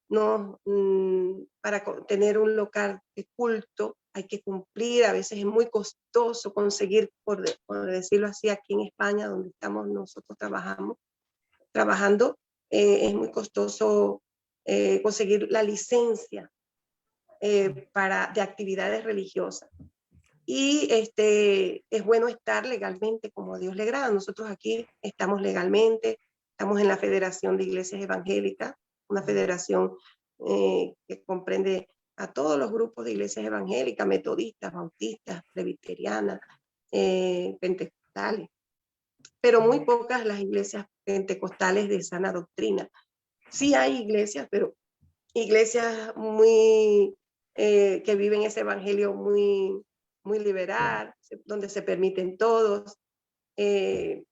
no para tener un local de culto, hay que cumplir, a veces es muy costoso conseguir, por decirlo así, aquí en España, donde estamos nosotros trabajando, es muy costoso conseguir la licencia de actividades religiosas. Y es bueno estar legalmente como a Dios le agrada. Nosotros aquí estamos legalmente, estamos en la Federación de Iglesias Evangélicas, una federación que comprende a todos los grupos de iglesias evangélicas, metodistas, bautistas, presbiterianas, pentecostales, pero muy pocas las iglesias pentecostales de sana doctrina. Sí hay iglesias, pero iglesias muy que viven ese evangelio muy liberal, donde se permiten todos, en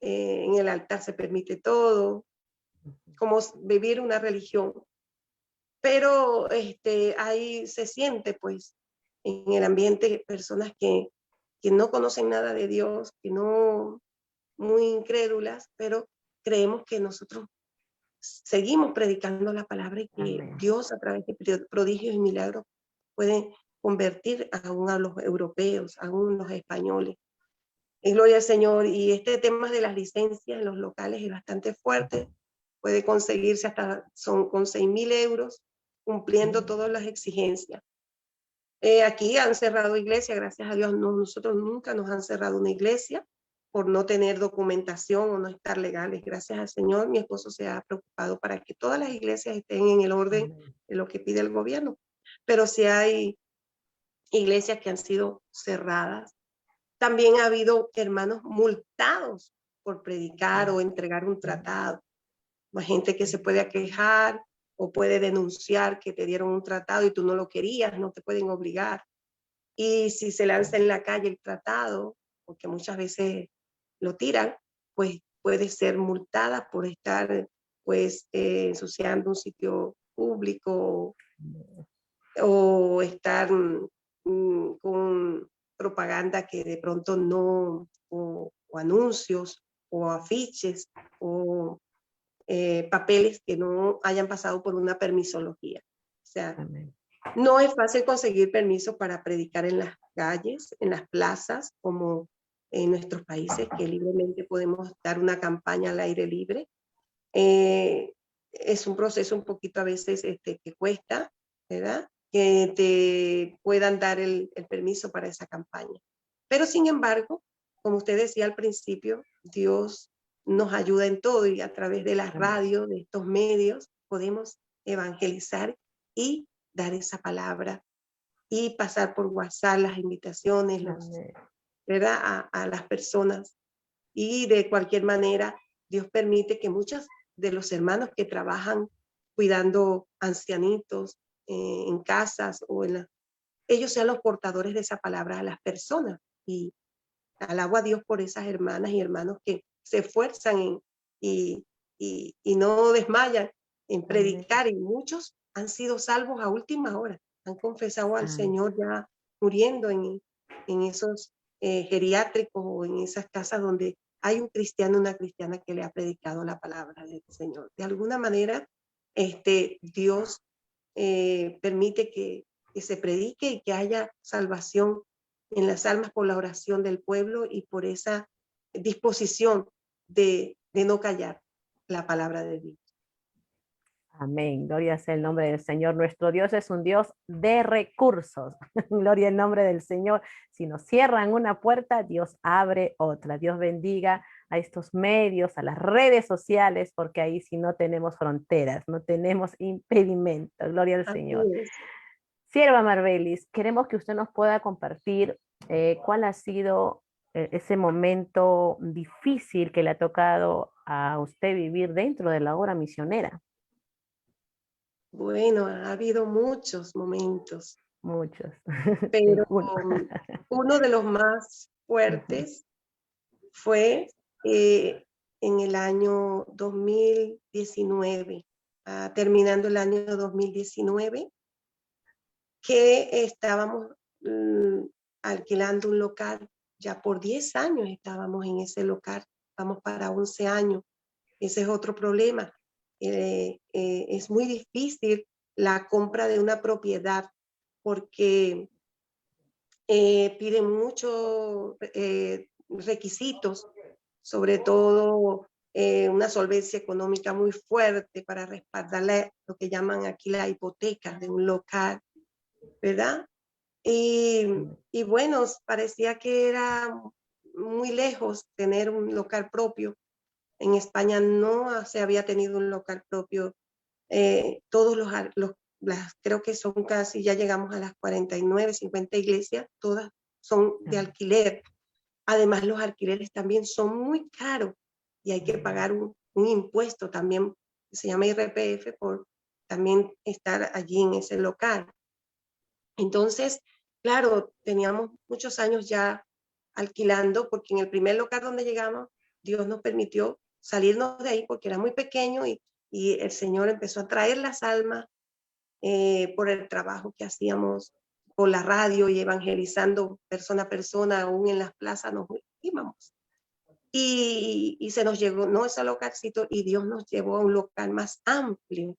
el altar se permite todo, como vivir una religión. Pero ahí se siente, pues, en el ambiente personas que no conocen nada de Dios, que no, muy incrédulas, pero creemos que nosotros seguimos predicando la palabra y que Amén. Dios a través de prodigios y milagros puede convertir aún a los europeos, aún los españoles. Y gloria al Señor. Y este tema de las licencias en los locales es bastante fuerte. Puede conseguirse son con 6.000 euros, cumpliendo todas las exigencias. Aquí han cerrado iglesias, gracias a Dios, nosotros nunca nos han cerrado una iglesia por no tener documentación o no estar legales. Gracias al Señor, mi esposo se ha preocupado para que todas las iglesias estén en el orden de lo que pide el gobierno. Pero sí hay iglesias que han sido cerradas. También ha habido hermanos multados por predicar o entregar un tratado. Hay gente que se puede quejar o puede denunciar que te dieron un tratado y tú no lo querías, no te pueden obligar. Y si se lanza en la calle el tratado, porque muchas veces lo tiran, pues puede ser multada por estar pues ensuciando un sitio público o estar con propaganda que de pronto no, o anuncios o afiches o papeles que no hayan pasado por una permisología. O sea, Amén. no es fácil conseguir permiso para predicar en las calles, en las plazas, como en nuestros países, que libremente podemos dar una campaña al aire libre. Es un proceso un poquito a veces que cuesta, ¿verdad? Que te puedan dar el permiso para esa campaña. Pero sin embargo, como usted decía al principio, Dios nos ayuda en todo y a través de las radios, de estos medios, podemos evangelizar y dar esa palabra y pasar por WhatsApp las invitaciones, ¿verdad? A las personas. Y de cualquier manera, Dios permite que muchos de los hermanos que trabajan cuidando ancianitos en casas o ellos sean los portadores de esa palabra a las personas. Y alabo a Dios por esas hermanas y hermanos que se esfuerzan y no desmayan en predicar. Y muchos han sido salvos a última hora. Han confesado al Señor ya muriendo en esos geriátricos o en esas casas donde hay un cristiano, una cristiana que le ha predicado la palabra del Señor. De alguna manera, Dios permite que se predique y que haya salvación en las almas por la oración del pueblo y por esa disposición de no callar la palabra de Dios. Amén. Gloria sea el nombre del Señor. Nuestro Dios es un Dios de recursos. Gloria al nombre del Señor. Si nos cierran una puerta, Dios abre otra. Dios bendiga a estos medios, a las redes sociales, porque ahí sí no tenemos fronteras, no tenemos impedimentos. Gloria al Señor. Sierva Marbelis, queremos que usted nos pueda compartir cuál ha sido ese momento difícil que le ha tocado a usted vivir dentro de la obra misionera. Bueno, ha habido muchos momentos. Muchos. Pero uno de los más fuertes fue en el año 2019, terminando el año 2019, que estábamos alquilando un local. Ya por 10 años estábamos en ese local, vamos para 11 años. Ese es otro problema. Es muy difícil la compra de una propiedad porque piden muchos requisitos, sobre todo una solvencia económica muy fuerte para respaldar lo que llaman aquí la hipoteca de un local, ¿verdad? Y bueno, parecía que era muy lejos tener un local propio. En España no se había tenido un local propio. Todos creo que son casi, ya llegamos a las 49, 50 iglesias, todas son de alquiler. Además, los alquileres también son muy caros y hay que pagar un impuesto también, que se llama IRPF, por también estar allí en ese local. Entonces, claro, teníamos muchos años ya alquilando, porque en el primer local donde llegamos, Dios nos permitió salirnos de ahí porque era muy pequeño y el Señor empezó a traer las almas por el trabajo que hacíamos por la radio y evangelizando persona a persona, aún en las plazas nos íbamos. Y se nos llegó, no ese localcito, y Dios nos llevó a un local más amplio.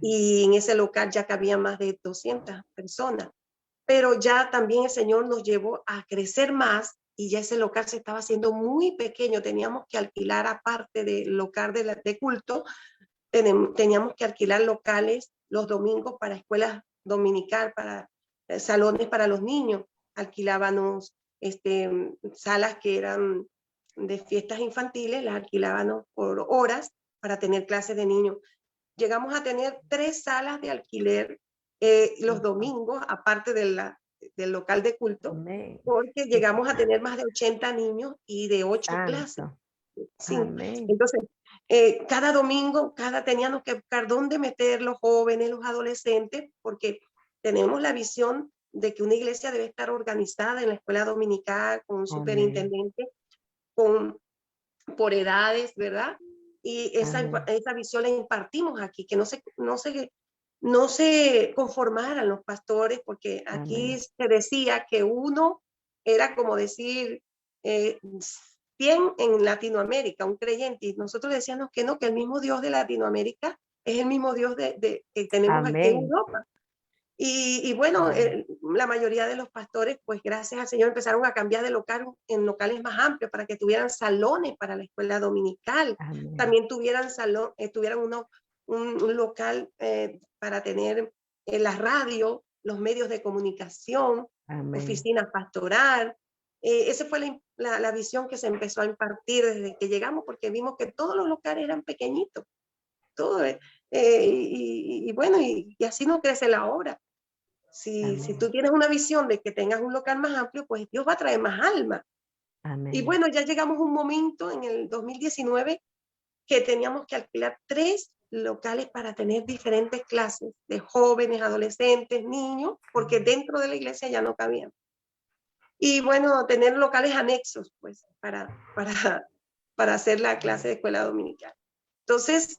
Y en ese local ya cabía más de 200 personas. Pero ya también el Señor nos llevó a crecer más y ya ese local se estaba haciendo muy pequeño. Teníamos que alquilar, aparte del local de culto, teníamos que alquilar locales los domingos para escuelas dominical, para salones para los niños. Alquilábamos salas que eran de fiestas infantiles, las alquilábamos por horas para tener clases de niños. Llegamos a tener 3 salas de alquiler los domingos, aparte del local de culto, porque llegamos a tener más de 80 niños y de 8 clases. Sí. Entonces, cada domingo, teníamos que buscar dónde meter los jóvenes, los adolescentes, porque tenemos la visión de que una iglesia debe estar organizada en la escuela dominical, con un superintendente, con por edades, ¿verdad? Y esa visión la impartimos aquí, que no se conformaran los pastores, porque aquí se decía que uno era como decir 100 en Latinoamérica, un creyente, y nosotros decíamos que no, que el mismo Dios de Latinoamérica es el mismo Dios que tenemos aquí en Europa. Y bueno, la mayoría de los pastores, pues gracias al Señor, empezaron a cambiar de local en locales más amplios para que tuvieran salones para la escuela dominical. Amén. También tuvieran un local para tener la radio, los medios de comunicación, Amén. oficinas pastoral. Esa fue la visión que se empezó a impartir desde que llegamos, porque vimos que todos los locales eran pequeñitos. Todo, y bueno, y así no crece la obra. Si tú tienes una visión de que tengas un local más amplio, pues Dios va a traer más almas. Amén. Y bueno, ya llegamos a un momento en el 2019 que teníamos que alquilar 3 locales para tener diferentes clases de jóvenes, adolescentes, niños, porque dentro de la iglesia ya no cabían. Y bueno, tener locales anexos, pues, para hacer la clase de escuela dominical. Entonces,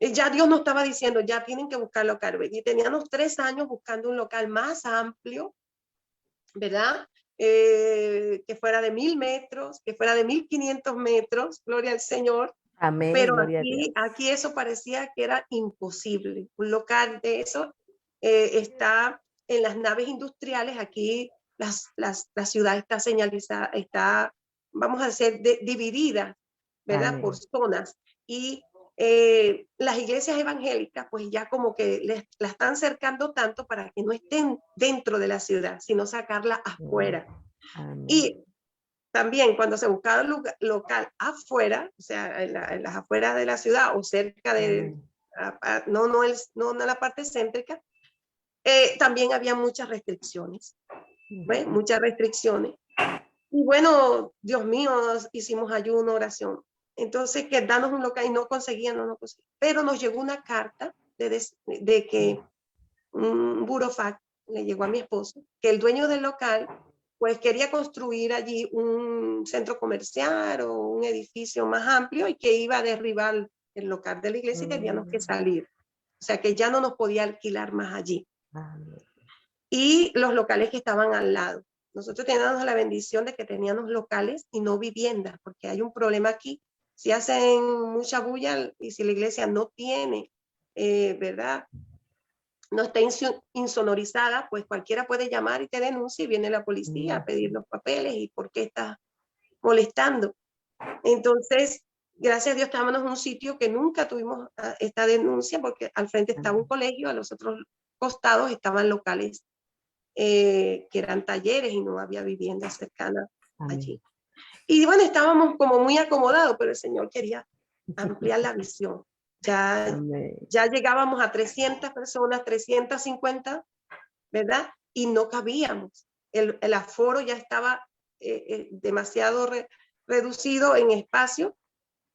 ya Dios nos estaba diciendo, ya tienen que buscar local. Y teníamos 3 años buscando un local más amplio, ¿verdad? Que fuera de 1000 metros, que fuera de 1500 metros, gloria al Señor. Amén, pero gloria a Dios. aquí eso parecía que era imposible. Un local de eso está en las naves industriales. Aquí la ciudad está señalizada, está, vamos a decir, dividida, ¿verdad? Amén. Por zonas. Y las iglesias evangélicas, pues ya como que la están cercando tanto para que no estén dentro de la ciudad, sino sacarla afuera. Amén. Y también cuando se buscaba un local afuera, o sea, en las afueras de la ciudad o cerca de, no la parte céntrica, también había muchas restricciones, ¿ves? Muchas restricciones. Y bueno, Dios mío, hicimos ayuno, oración. Entonces, que danos un local y no conseguían. Pero nos llegó una carta de que un burofax le llegó a mi esposo, que el dueño del local pues quería construir allí un centro comercial o un edificio más amplio y que iba a derribar el local de la iglesia y teníamos que salir. O sea que ya no nos podía alquilar más allí. Y los locales que estaban al lado. Nosotros teníamos la bendición de que teníamos locales y no viviendas, porque hay un problema aquí. Si hacen mucha bulla y si la iglesia no tiene, ¿verdad? No está insonorizada, pues cualquiera puede llamar y te denuncia y viene la policía a pedir los papeles y por qué estás molestando. Entonces, gracias a Dios estábamos en un sitio que nunca tuvimos esta denuncia porque al frente estaba un colegio, a los otros costados estaban locales que eran talleres y no había vivienda cercana allí. Y bueno, estábamos como muy acomodados, pero el Señor quería ampliar la visión. Ya llegábamos a 300 personas, 350, ¿verdad? Y no cabíamos. El aforo ya estaba demasiado reducido en espacio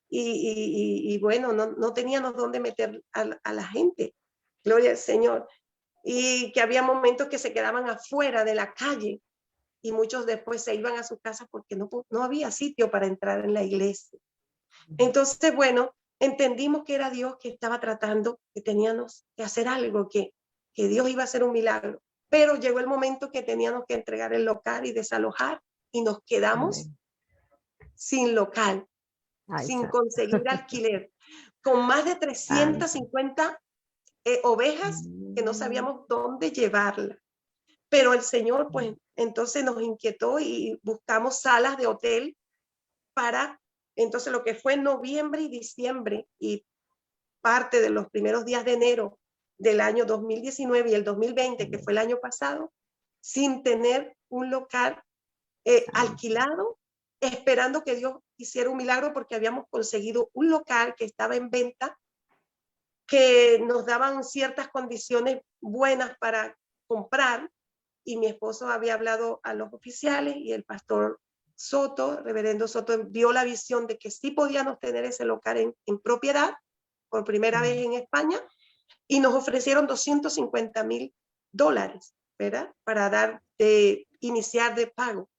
y bueno, no teníamos dónde meter a la gente. Gloria al Señor. Y que había momentos que se quedaban afuera de la calle y muchos después se iban a su casa porque no había sitio para entrar en la iglesia. Entonces, bueno, entendimos que era Dios que estaba tratando, que teníamos que hacer algo, que Dios iba a hacer un milagro. Pero llegó el momento que teníamos que entregar el local y desalojar y nos quedamos sin local, sin conseguir alquiler, con más de 350 ovejas que no sabíamos dónde llevarla. Pero el Señor, pues, entonces nos inquietó y buscamos salas de hotel para, entonces lo que fue noviembre y diciembre y parte de los primeros días de enero del año 2019 y el 2020, que fue el año pasado, sin tener un local alquilado, esperando que Dios hiciera un milagro porque habíamos conseguido un local que estaba en venta, que nos daban ciertas condiciones buenas para comprar, y mi esposo había hablado a los oficiales y el pastor Soto, reverendo Soto, vio la visión de que sí podíamos tener ese local en propiedad por primera vez en España y nos ofrecieron $250,000, ¿verdad? Para iniciar de pago.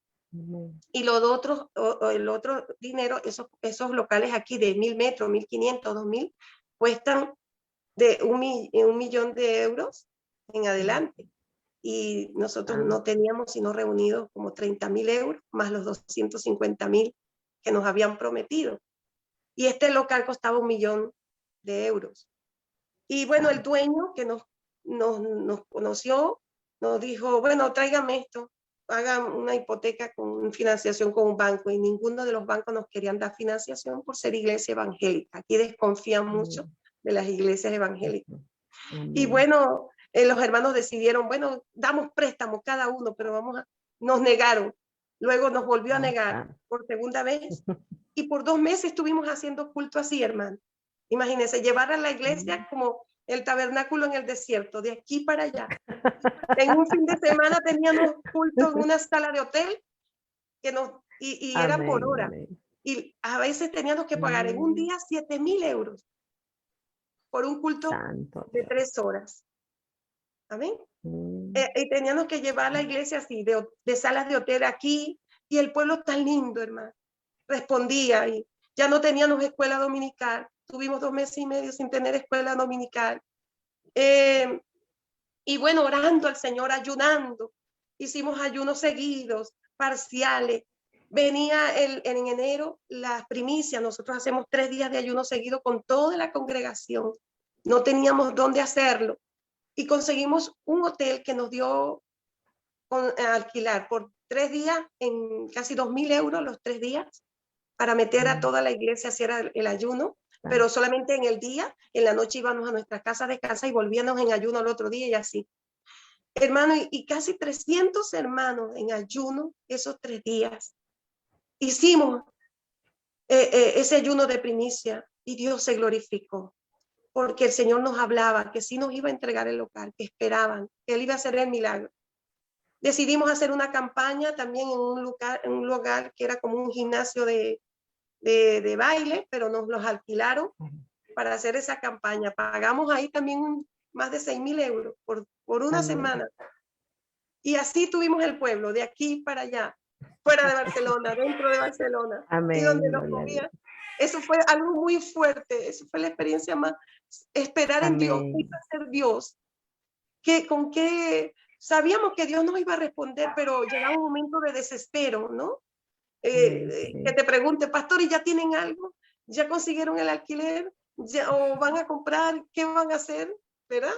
Y los otros, o el otro dinero, esos locales aquí de 1.000 metros, 1.500, 2.000, cuestan de 1.000.000 de euros en adelante. Y nosotros no teníamos sino reunidos como 30.000 euros, más los 250.000 que nos habían prometido. Y este local costaba 1.000.000 de euros. Y bueno, el dueño que nos conoció, nos dijo, bueno, tráigame esto, hagan una hipoteca con financiación con un banco, y ninguno de los bancos nos querían dar financiación por ser iglesia evangélica. Aquí desconfían mucho de las iglesias evangélicas. Y bueno, los hermanos decidieron, bueno, damos préstamo cada uno, pero nos negaron. Luego nos volvió a negar por segunda vez. Y por 2 meses estuvimos haciendo culto así, hermano. Imagínense, llevar a la iglesia como el tabernáculo en el desierto, de aquí para allá. En un fin de semana teníamos culto en una sala de hotel y era por hora. Y a veces teníamos que pagar en un día 7.000 euros por un culto de 3 horas. Amén. Y teníamos que llevar la iglesia así, de salas de hotel aquí, y el pueblo tan lindo, hermano. Respondía, y ya no teníamos escuela dominical. Tuvimos 2 meses y medio sin tener escuela dominical. Y bueno, orando al Señor, ayunando. Hicimos ayunos seguidos, parciales. Venía en enero las primicias. Nosotros hacemos 3 días de ayuno seguido con toda la congregación. No teníamos dónde hacerlo. Y conseguimos un hotel que nos dio a alquilar por 3 días en casi 2.000 euros los 3 días para meter a toda la iglesia a hacer el ayuno, pero solamente en el día. En la noche íbamos a nuestra casa de casa y volvíamos en ayuno al otro día, y así. Hermano, y casi 300 hermanos en ayuno esos 3 días. Hicimos ese ayuno de primicia y Dios se glorificó, porque el Señor nos hablaba que sí nos iba a entregar el local, que esperaban, que Él iba a hacer el milagro. Decidimos hacer una campaña también en un lugar que era como un gimnasio de baile, pero nos los alquilaron para hacer esa campaña. Pagamos ahí también más de 6.000 euros por una semana. Y así tuvimos el pueblo, de aquí para allá, fuera de Barcelona, dentro de Barcelona, y donde nos movía. Eso fue algo muy fuerte. Eso fue la experiencia más, esperar en Dios, que iba a ser Dios. Con qué sabíamos que Dios nos iba a responder, pero llegaba un momento de desespero, ¿no? Que te pregunte, pastor, ¿y ya tienen algo? ¿Ya consiguieron el alquiler? ¿O van a comprar? ¿Qué van a hacer? ¿Verdad?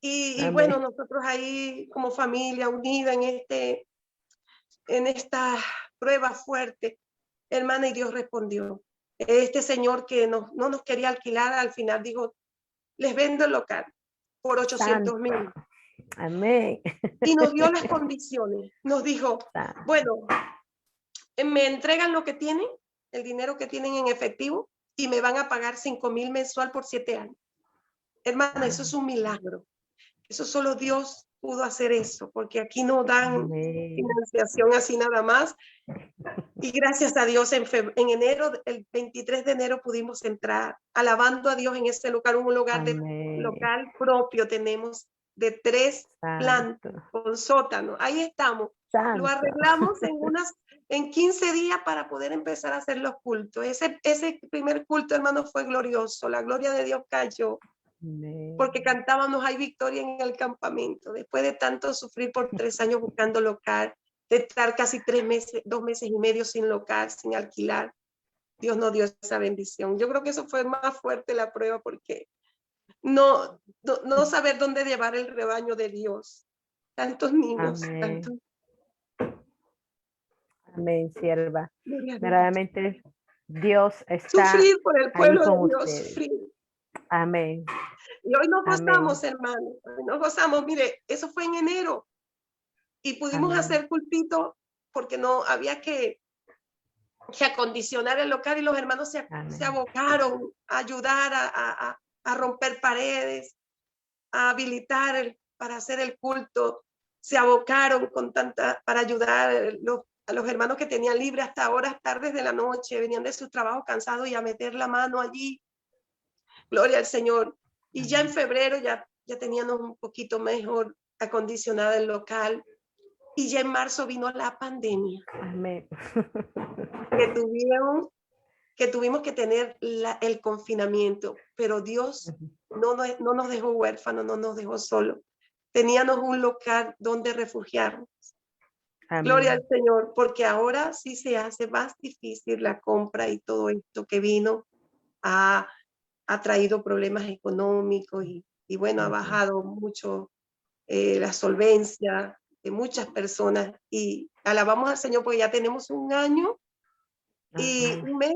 Y bueno, nosotros ahí como familia unida en esta prueba fuerte, hermana, y Dios respondió. Este señor que no nos quería alquilar, al final dijo, les vendo el local por 800.000. Amén. Y nos dio las condiciones. Nos dijo, bueno, me entregan lo que tienen, el dinero que tienen en efectivo, y me van a pagar 5.000 mensual por 7 años. Hermana, eso es un milagro. Eso solo Dios pudo hacer eso, porque aquí no dan financiación así nada más. Y gracias a Dios, en enero, el 23 de enero pudimos entrar, alabando a Dios en este lugar, un lugar local propio tenemos de 3 plantas con sótano. Ahí estamos. Lo arreglamos en 15 días para poder empezar a hacer los cultos. Ese primer culto, hermano, fue glorioso. La gloria de Dios cayó. Porque cantábamos Hay victoria en el campamento. Después de tanto sufrir por 3 años buscando local, de estar casi 3 meses, 2 meses y medio sin local, sin alquilar, Dios nos dio esa bendición. Yo creo que eso fue más fuerte la prueba, porque no saber dónde llevar el rebaño de Dios. Tantos niños. Amén, sierva. Verdaderamente Dios está sufrir por el pueblo ahí con de Dios, ustedes. sufrir. Amén. Y hoy nos gozamos, hermano. Hoy nos gozamos. Mire, eso fue en enero. Y pudimos hacer cultito porque no había que acondicionar el local, y los hermanos se abocaron a ayudar a romper paredes, a habilitar para hacer el culto. Se abocaron para ayudar a los hermanos que tenían libre hasta horas tardes de la noche, venían de sus trabajos cansados, y a meter la mano allí. Gloria al Señor. Y ya en febrero ya teníamos un poquito mejor acondicionado el local. y ya en marzo vino la pandemia. Amén. Que tuvimos que tener el confinamiento, pero Dios no nos dejó huérfanos, no nos dejó solos. Teníamos un local donde refugiarnos. Amén. Gloria al Señor, porque ahora sí se hace más difícil la compra y todo esto que vino ha traído problemas económicos y bueno, ha bajado mucho la solvencia de muchas personas y alabamos al Señor porque ya tenemos un año y un mes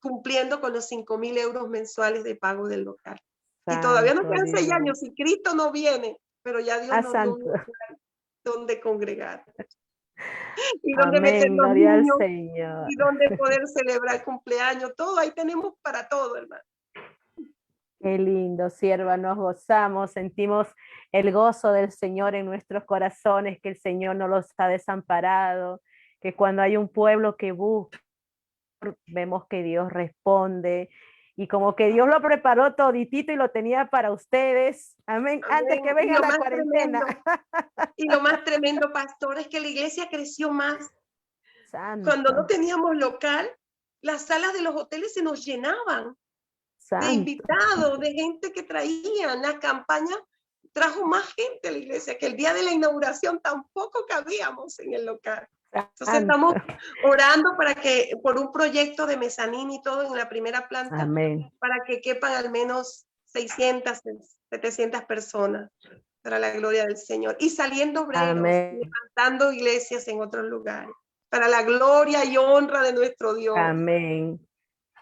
cumpliendo con los 5.000 euros mensuales de pago del local. Y todavía nos quedan 6 años y Cristo no viene, pero ya Dios nos dio un lugar donde congregar. Y donde meter los niños, y donde poder celebrar cumpleaños, todo, ahí tenemos para todo, hermano. Qué lindo, sierva, nos gozamos, sentimos el gozo del Señor en nuestros corazones, que el Señor no los ha desamparado, que cuando hay un pueblo que busca, vemos que Dios responde, y como que Dios lo preparó toditito y lo tenía para ustedes, amén, antes que venga la cuarentena. Y lo más tremendo, pastor, es que la iglesia creció más. Santo. Cuando no teníamos local, las salas de los hoteles se nos llenaban. Santo. De invitados, de gente que traían. La campaña trajo más gente a la iglesia, que el día de la inauguración tampoco cabíamos en el local. Entonces estamos orando por un proyecto de mezanín y todo en la primera planta. Amén. Para que quepan al menos 600, 700 personas para la gloria del Señor. Y saliendo obreros, levantando iglesias en otros lugares, para la gloria y honra de nuestro Dios. Amén.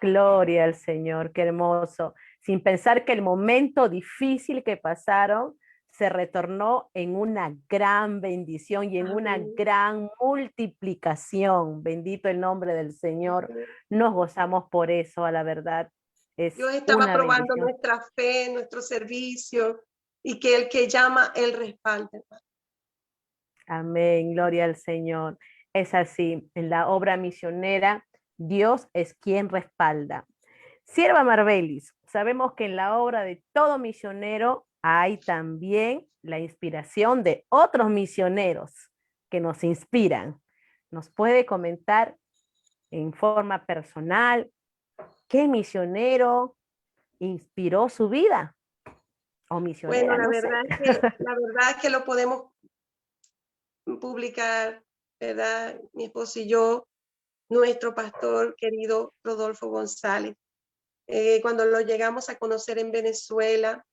Gloria al Señor, qué hermoso. Sin pensar que el momento difícil que pasaron se retornó en una gran bendición y en una gran multiplicación. Bendito el nombre del Señor. Nos gozamos por eso, a la verdad. Dios estaba probando nuestra fe, nuestro servicio, y que el que llama, Él respalda. Amén, gloria al Señor. Es así, en la obra misionera, Dios es quien respalda. Sierva Marbelis, sabemos que en la obra de todo misionero hay también la inspiración de otros misioneros que nos inspiran. ¿Nos puede comentar en forma personal qué misionero inspiró su vida? O misionera, bueno, la verdad es que lo podemos publicar, ¿verdad? Mi esposo y yo, nuestro pastor querido Rodolfo González. Cuando lo llegamos a conocer en Venezuela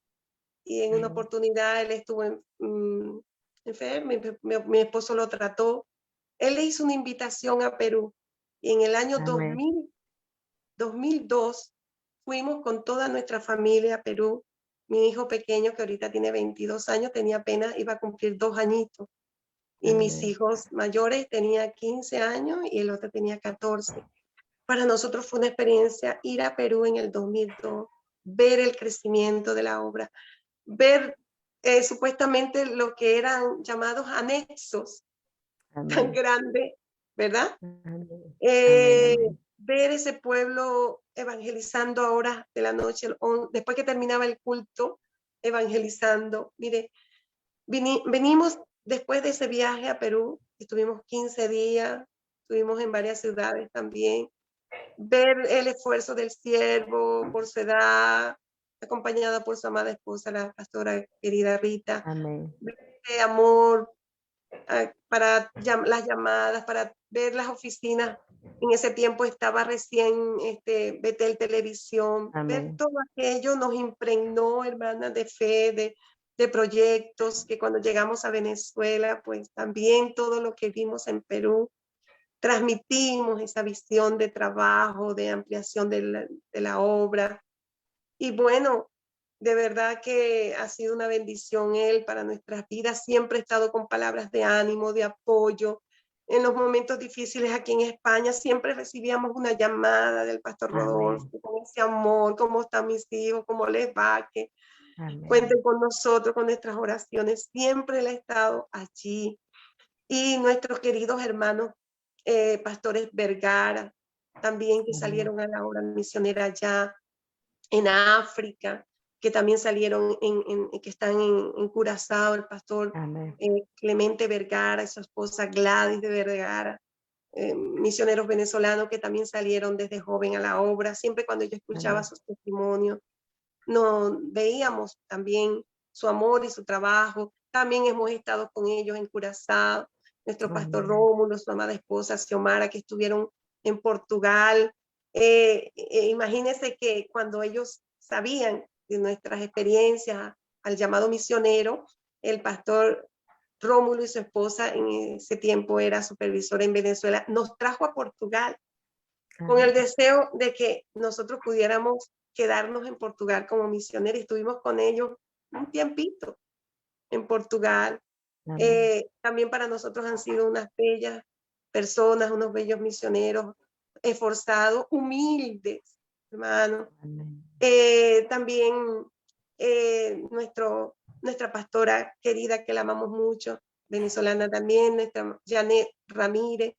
y en una oportunidad él estuvo enfermo, mi esposo lo trató. Él le hizo una invitación a Perú y en el año 2002 fuimos con toda nuestra familia a Perú. Mi hijo pequeño, que ahorita tiene 22 años, tenía apenas, iba a cumplir 2 añitos. Y mis hijos mayores tenían 15 años y el otro tenía 14. Para nosotros fue una experiencia ir a Perú en el 2002, ver el crecimiento de la obra, ver supuestamente lo que eran llamados anexos tan grandes, ¿verdad? Ver ese pueblo evangelizando a horas de la noche, después que terminaba el culto, evangelizando. Mire, venimos después de ese viaje a Perú, estuvimos 15 días, estuvimos en varias ciudades también. Ver el esfuerzo del siervo por su edad, acompañada por su amada esposa, la pastora querida Rita. Amén. Ver ese amor para las llamadas, para ver las oficinas. En ese tiempo estaba recién Betel Televisión. Amén. Ver todo aquello nos impregnó, hermana, de fe, de proyectos, que cuando llegamos a Venezuela, pues también todo lo que vimos en Perú, transmitimos esa visión de trabajo, de ampliación de la obra. Y bueno, de verdad que ha sido una bendición él para nuestras vidas. Siempre ha estado con palabras de ánimo, de apoyo. En los momentos difíciles aquí en España siempre recibíamos una llamada del pastor Rodolfo con ese amor, cómo están mis hijos, cómo les va, que cuenten con nosotros, con nuestras oraciones. Siempre él ha estado allí. Y nuestros queridos hermanos pastores Vergara, también que salieron a la obra misionera allá en África. que también salieron, que están en Curazao, el pastor Clemente Vergara y su esposa Gladys de Vergara, misioneros venezolanos que también salieron desde joven a la obra. Siempre cuando yo escuchaba sus testimonios, nos veíamos también su amor y su trabajo. También hemos estado con ellos en Curazao, nuestro pastor Rómulo, su amada esposa Xiomara, que estuvieron en Portugal. Imagínense que cuando ellos sabían de nuestras experiencias al llamado misionero, el pastor Rómulo y su esposa en ese tiempo era supervisor en Venezuela, nos trajo a Portugal con el deseo de que nosotros pudiéramos quedarnos en Portugal como misioneros. Estuvimos con ellos un tiempito en Portugal. También para nosotros han sido unas bellas personas, unos bellos misioneros, esforzados, humildes, hermano. También nuestra pastora querida, que la amamos mucho, venezolana también, nuestra Janet Ramírez,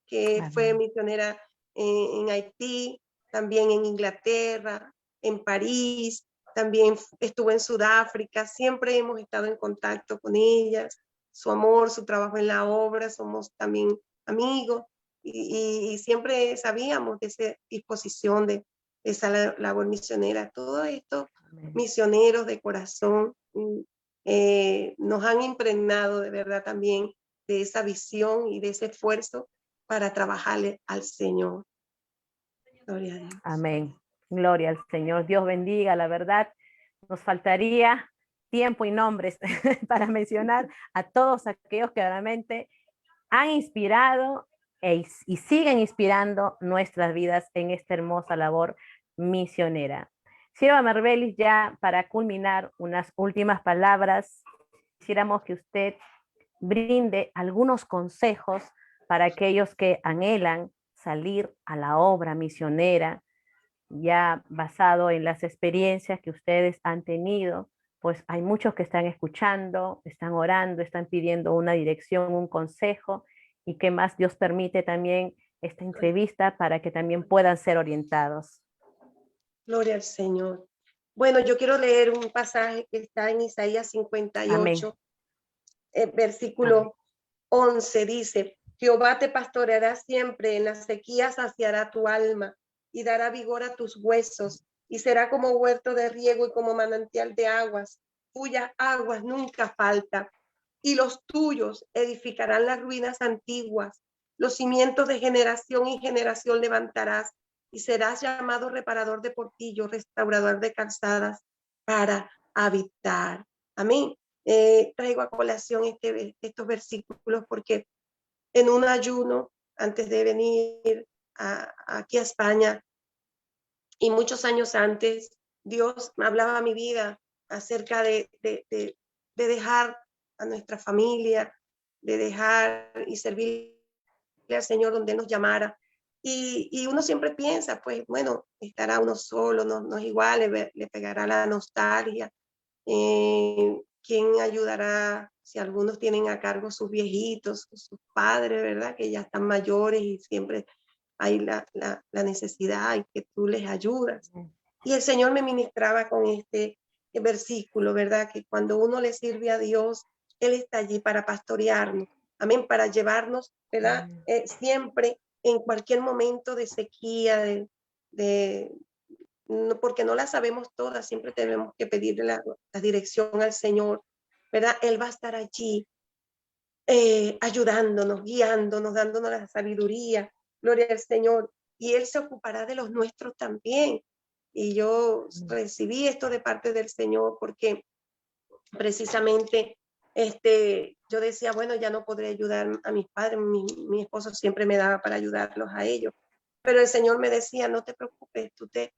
que fue misionera en Haití, también en Inglaterra, en París, también estuvo en Sudáfrica. Siempre hemos estado en contacto con ellas, su amor, su trabajo en la obra, somos también amigos, y siempre sabíamos de esa disposición de esa labor misionera. Todos estos misioneros de corazón nos han impregnado de verdad también de esa visión y de ese esfuerzo para trabajarle al Señor. Gloria a Dios. Amén. Gloria al Señor. Dios bendiga. La verdad, nos faltaría tiempo y nombres para mencionar a todos aquellos que realmente han inspirado y siguen inspirando nuestras vidas en esta hermosa labor misionera. Sierva Marbelis, ya para culminar, unas últimas palabras. Quisiéramos que usted brinde algunos consejos para aquellos que anhelan salir a la obra misionera, ya basado en las experiencias que ustedes han tenido. Pues hay muchos que están escuchando, están orando, están pidiendo una dirección, un consejo, y que más Dios permite también esta entrevista para que también puedan ser orientados. Gloria al Señor. Bueno, yo quiero leer un pasaje que está en Isaías 58, versículo 11, dice: Jehová te pastoreará siempre, en las sequías saciará tu alma y dará vigor a tus huesos, y será como huerto de riego y como manantial de aguas, cuyas aguas nunca falta, y los tuyos edificarán las ruinas antiguas, los cimientos de generación y generación levantarás, y serás llamado reparador de portillos, restaurador de calzadas, para habitar. Amén. Traigo a colación estos versículos porque en un ayuno, antes de venir aquí a España, y muchos años antes, Dios me hablaba a mi vida acerca de dejar a nuestra familia, de dejar y servirle al Señor donde nos llamara. Y uno siempre piensa, pues bueno, estará uno solo, no es igual, le pegará la nostalgia. ¿Quién ayudará si algunos tienen a cargo sus viejitos, sus padres, verdad? Que ya están mayores y siempre hay la necesidad y que tú les ayudas. Y el Señor me ministraba con este versículo, ¿verdad? Que cuando uno le sirve a Dios, Él está allí para pastorearnos, amén, para llevarnos, ¿verdad? Siempre, en cualquier momento de sequía, porque no la sabemos todas, siempre tenemos que pedirle la dirección al Señor, ¿verdad? Él va a estar allí ayudándonos, guiándonos, dándonos la sabiduría, gloria al Señor, y Él se ocupará de los nuestros también. Y yo recibí esto de parte del Señor porque precisamente yo decía, bueno, ya no podré ayudar a mis padres, mi esposo siempre me daba para ayudarlos a ellos, pero el Señor me decía, no te preocupes, tú te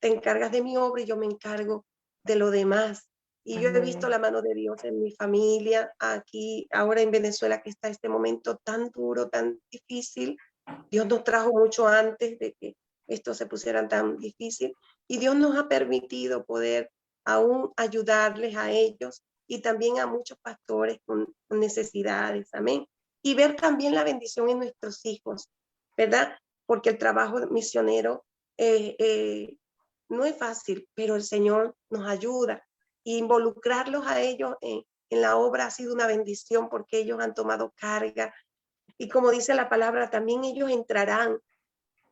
encargas de mi obra y yo me encargo de lo demás. Y yo he visto la mano de Dios en mi familia, aquí, ahora en Venezuela, que está este momento tan duro, tan difícil. Dios nos trajo mucho antes de que esto se pusiera tan difícil. Y Dios nos ha permitido poder aún ayudarles a ellos y también a muchos pastores con necesidades. Amén. Y ver también la bendición en nuestros hijos, ¿verdad? Porque el trabajo misionero no es fácil, pero el Señor nos ayuda. Y involucrarlos a ellos en la obra ha sido una bendición porque ellos han tomado carga. Y como dice la palabra, también ellos entrarán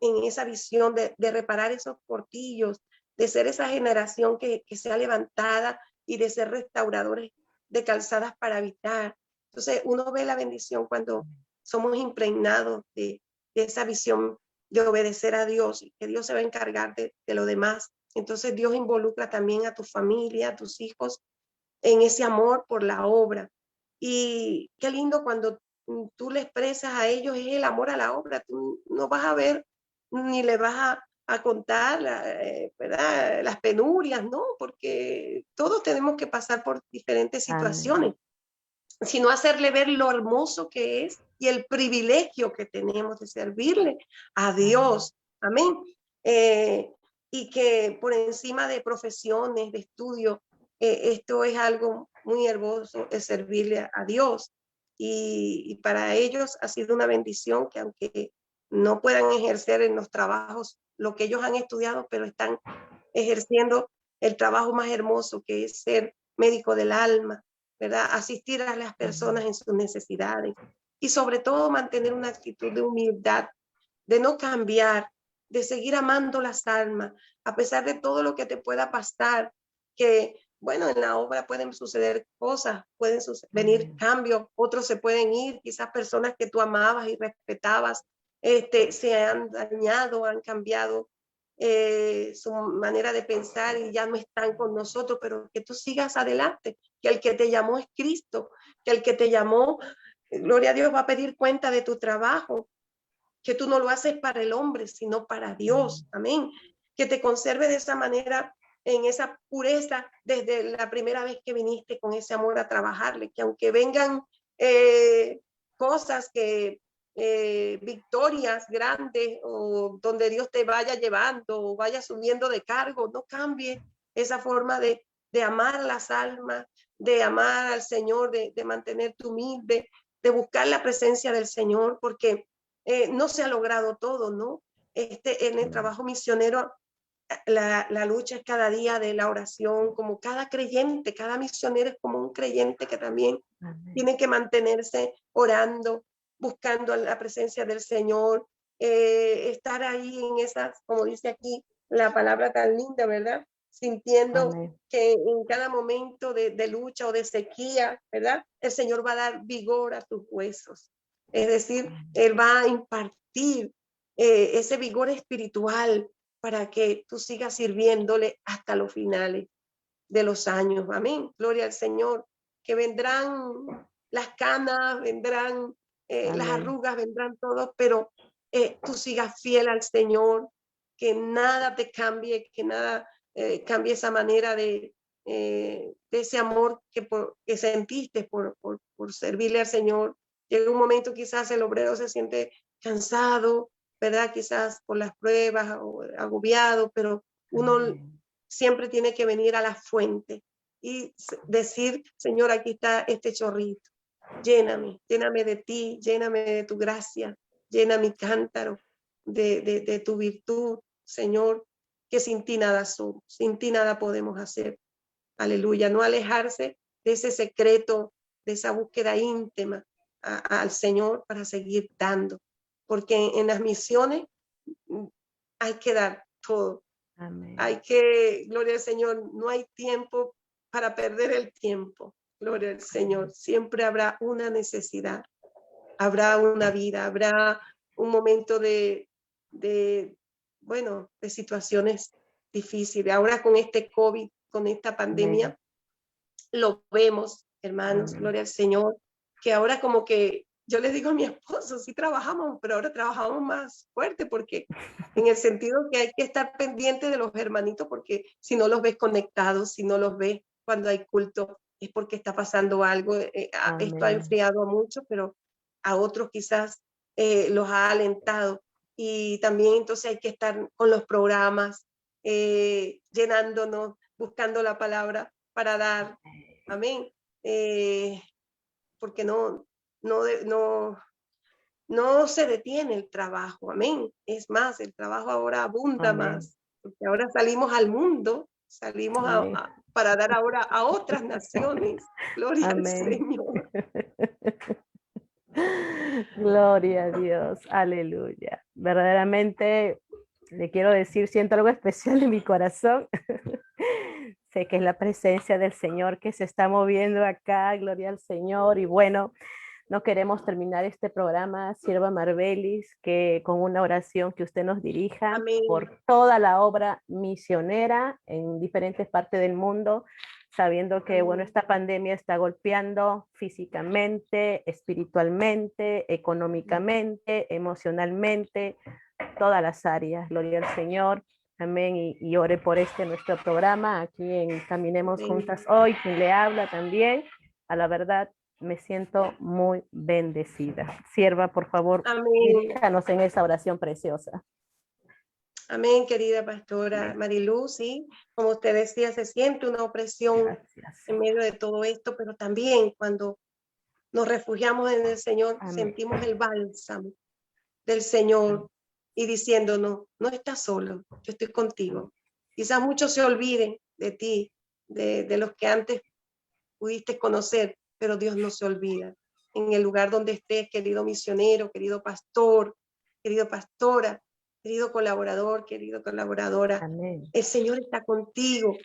en esa visión de reparar esos portillos, de ser esa generación que sea levantada y de ser restauradores de calzadas para habitar. Entonces uno ve la bendición cuando somos impregnados de esa visión de obedecer a Dios y que Dios se va a encargar de lo demás. Entonces Dios involucra también a tu familia, a tus hijos en ese amor por la obra. Y qué lindo cuando tú le expresas a ellos es el amor a la obra. Tú no vas a ver ni le vas a contar ¿verdad? Las penurias, ¿no? Porque todos tenemos que pasar por diferentes situaciones, Amén. sino hacerle ver lo hermoso que es y el privilegio que tenemos de servirle a Amén. Dios. Amén. Eh, y que por encima de profesiones, de estudio, esto es algo muy hermoso, es servirle a Dios. Y para ellos ha sido una bendición que aunque no puedan ejercer en los trabajos lo que ellos han estudiado, pero están ejerciendo el trabajo más hermoso que es ser médico del alma, ¿verdad? Asistir a las personas Amén. en sus necesidades y sobre todo mantener una actitud de humildad, de no cambiar, de seguir amando las almas, a pesar de todo lo que te pueda pasar, que bueno, en la obra pueden suceder cosas, pueden venir Amén. cambios, otros se pueden ir, quizás personas que tú amabas y respetabas, se han dañado, han cambiado su manera de pensar y ya no están con nosotros, pero que tú sigas adelante, que el que te llamó es Cristo, que el que te llamó, gloria a Dios, va a pedir cuenta de tu trabajo, que tú no lo haces para el hombre, sino para Dios. Amén. Que te conserve de esa manera, en esa pureza, desde la primera vez que viniste con ese amor a trabajarle, que aunque vengan cosas que victorias grandes o donde Dios te vaya llevando o vaya subiendo de cargo, no cambie esa forma de amar a las almas, de amar al Señor, de mantenerte humilde, de buscar la presencia del Señor, porque no se ha logrado todo, ¿no? En el trabajo misionero, la lucha es cada día de la oración, como cada creyente, cada misionero es como un creyente que también Amén. tiene que mantenerse orando, buscando la presencia del Señor, estar ahí en esas, como dice aquí, la palabra tan linda, ¿verdad? Sintiendo Amén. que en cada momento de lucha o de sequía, ¿verdad? El Señor va a dar vigor a tus huesos. Es decir, Él va a impartir ese vigor espiritual para que tú sigas sirviéndole hasta los finales de los años. Amén. Gloria al Señor. Que vendrán las canas, vendrán las Amén. arrugas, vendrán todos, pero tú sigas fiel al Señor, que nada te cambie, que nada cambie esa manera de ese amor que sentiste por servirle al Señor. Llega un momento quizás el obrero se siente cansado, ¿verdad? Quizás por las pruebas o agobiado, pero uno Amén. siempre tiene que venir a la fuente y decir, Señor, aquí está este chorrito, lléname, lléname de ti, lléname de tu gracia, llena mi cántaro de tu virtud, Señor, que sin ti nada somos, sin ti nada podemos hacer. Aleluya, no alejarse de ese secreto, de esa búsqueda íntima al Señor para seguir dando, porque en las misiones hay que dar todo. Amén. Hay que, gloria al Señor, no hay tiempo para perder el tiempo. Gloria al Señor. Siempre habrá una necesidad, habrá una vida, habrá un momento de bueno, de situaciones difíciles. Ahora con este COVID, con esta Amén. pandemia, lo vemos, hermanos, Amén. gloria al Señor, que ahora como que yo le digo a mi esposo, sí trabajamos, pero ahora trabajamos más fuerte porque en el sentido que hay que estar pendiente de los hermanitos porque si no los ves conectados, si no los ves cuando hay culto, es porque está pasando algo. Esto ha Amén. enfriado a muchos, pero a otros quizás los ha alentado. Y también entonces hay que estar con los programas, llenándonos, buscando la palabra para dar. Amén. Eh, porque no, no, no se detiene el trabajo. Amén. Es más, el trabajo ahora abunda Amén. más. porque ahora salimos al mundo, salimos para dar ahora a otras naciones. Gloria al Señor. Gloria a Dios, aleluya. Verdaderamente le quiero decir, siento algo especial en mi corazón. Sé que es la presencia del Señor que se está moviendo acá, gloria al Señor. Y bueno, no queremos terminar este programa, Sierva Marbelis, que con una oración que usted nos dirija. Amén. Por toda la obra misionera en diferentes partes del mundo, sabiendo que, bueno, esta pandemia está golpeando físicamente, espiritualmente, económicamente, emocionalmente, todas las áreas. Gloria al Señor. Amén. Y ore por nuestro programa aquí en Caminemos Juntas Hoy. Quien le habla también, a la verdad, me siento muy bendecida. Sierva, por favor, diríjanos en esa oración preciosa. Amén, querida pastora Mariluz, sí, como usted decía, se siente una opresión en medio de todo esto, pero también cuando nos refugiamos en el Señor, sentimos el bálsamo del Señor y diciéndonos, no estás solo, yo estoy contigo. Quizás muchos se olviden de ti, de los que antes pudiste conocer, pero Dios no se olvida. En el lugar donde estés, querido misionero, querido pastor, querido pastora, querido colaborador, querido colaboradora, Amén. El Señor está contigo.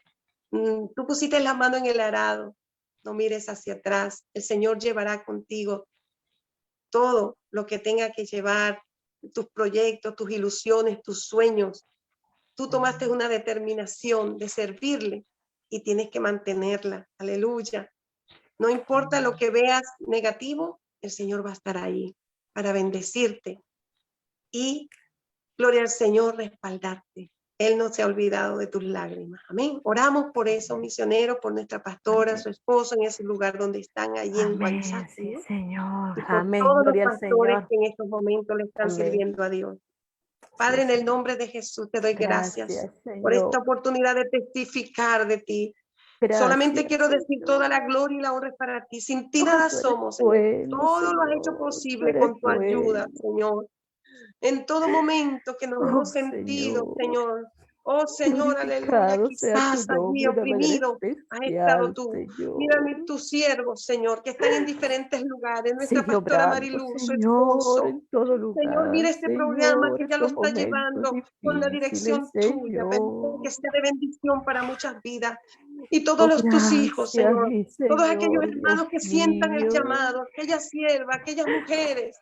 Tú pusiste la mano en el arado, no mires hacia atrás. El Señor llevará contigo todo lo que tenga que llevar, tus proyectos, tus ilusiones, tus sueños. Tú tomaste una determinación de servirle y tienes que mantenerla. Aleluya. No importa lo que veas negativo, el Señor va a estar ahí para bendecirte y, gloria al Señor, respaldarte. Él no se ha olvidado de tus lágrimas. Amén. Oramos por esos misioneros, por nuestra pastora, su esposo, en ese lugar donde están, allí en Guanchate. Sí, Señor. Y por Amén. todos Gloria los al pastores Señor. que en estos momentos le están sirviendo a Dios. Padre, en el nombre de Jesús te doy gracias por esta oportunidad de testificar de ti. Solamente quiero decir toda la gloria y la honra para ti. Sin ti nada somos, Señor. Todo lo has hecho posible con tu ayuda, Señor. En todo momento que nos hemos sentido, Señor. Oh, Señor, aleluya. Quizás allí oprimido has estado tú. Mira tus siervos, Señor, que están en diferentes lugares. Nuestra pastora Mariluz, su esposo. Señor, mira este programa que ya lo está llevando con la dirección tuya. Que sea de bendición para muchas vidas. Y todos tus hijos, Señor. Todos aquellos hermanos que sientan el llamado, aquellas siervas, aquellas mujeres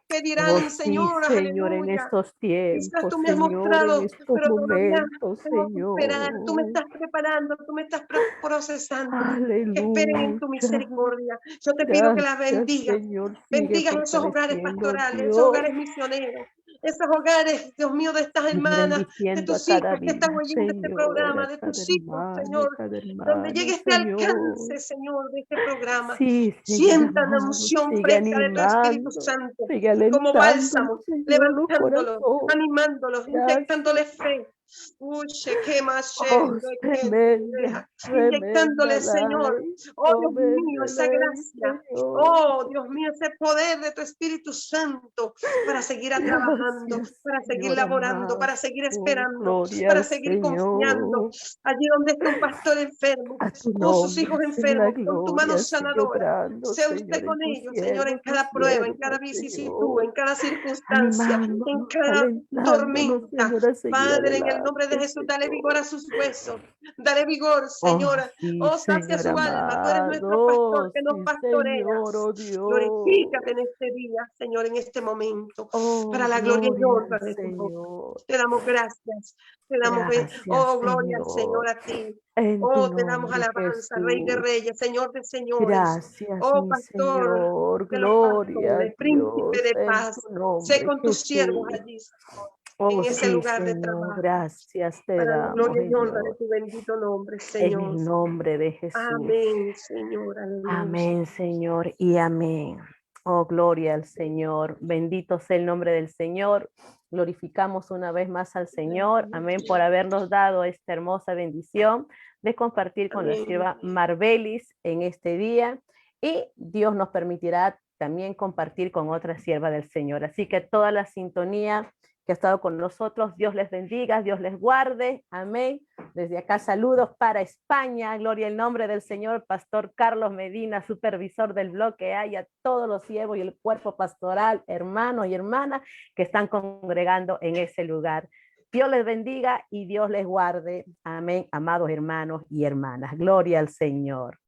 que dirán, Señor, Señor, en aleluya. estos tiempos, Quizás tú me has Señor, mostrado, en estos pero todavía momentos, tengo que esperar. Tú me Señor. estás preparando, tú me estás procesando. Aleluya. Que esperen en tu misericordia. Yo te pido que las bendigas. Señor, bendigas esos hogares pastorales, esos hogares misioneros, esos hogares, Dios mío, de estas hermanas, de tus hijos que están oyendo este programa, de tus hijos, Señor, donde llegue este alcance, Señor, de este programa. Sientan la unción fresca de tu Espíritu Santo, como bálsamo, levantándolos, animándolos, inyectándoles fe. Inyectándole, Señor, oh Dios mío, esa gracia, oh Dios mío, ese poder de tu Espíritu Santo para seguir trabajando, para seguir laborando, para seguir esperando, para seguir confiando. Allí donde está un pastor enfermo, con sus hijos enfermos, con tu mano sanadora, sea usted con ellos, Señor, en cada prueba, en cada vicisitud, en cada circunstancia, en cada tormenta. Padre, en el nombre de Jesús, dale vigor a sus huesos, dale vigor, Señora. Oh, sacia su alma. Tú eres nuestro pastor que nos pastoreas. Glorifícate en este día, Señor, en este momento, para la gloria y honra de tu nombre. Te damos gracias. Te damos, oh, gloria al Señor a ti. Oh, te damos alabanza, Rey de Reyes, Señor de Señores. Oh, Pastor de los pastores, Príncipe de paz. Sé con tus siervos allí, Señor. En ese lugar de trabajo. Gracias te para damos, la gloria y honra de tu bendito nombre, Señor. En el nombre de Jesús. Amén, Señor. Aleluya. Amén, Señor, y amén. Oh, gloria al Señor. Bendito sea el nombre del Señor. Glorificamos una vez más al Señor. Amén, por habernos dado esta hermosa bendición de compartir con la sierva Marbelis en este día. Y Dios nos permitirá también compartir con otra sierva del Señor. Así que toda la sintonía que ha estado con nosotros. Dios les bendiga, Dios les guarde. Amén. Desde acá saludos para España. Gloria al nombre del Señor. Pastor Carlos Medina, supervisor del bloque A, y a todos los siervos y el cuerpo pastoral, hermanos y hermanas que están congregando en ese lugar. Dios les bendiga y Dios les guarde. Amén, amados hermanos y hermanas. Gloria al Señor.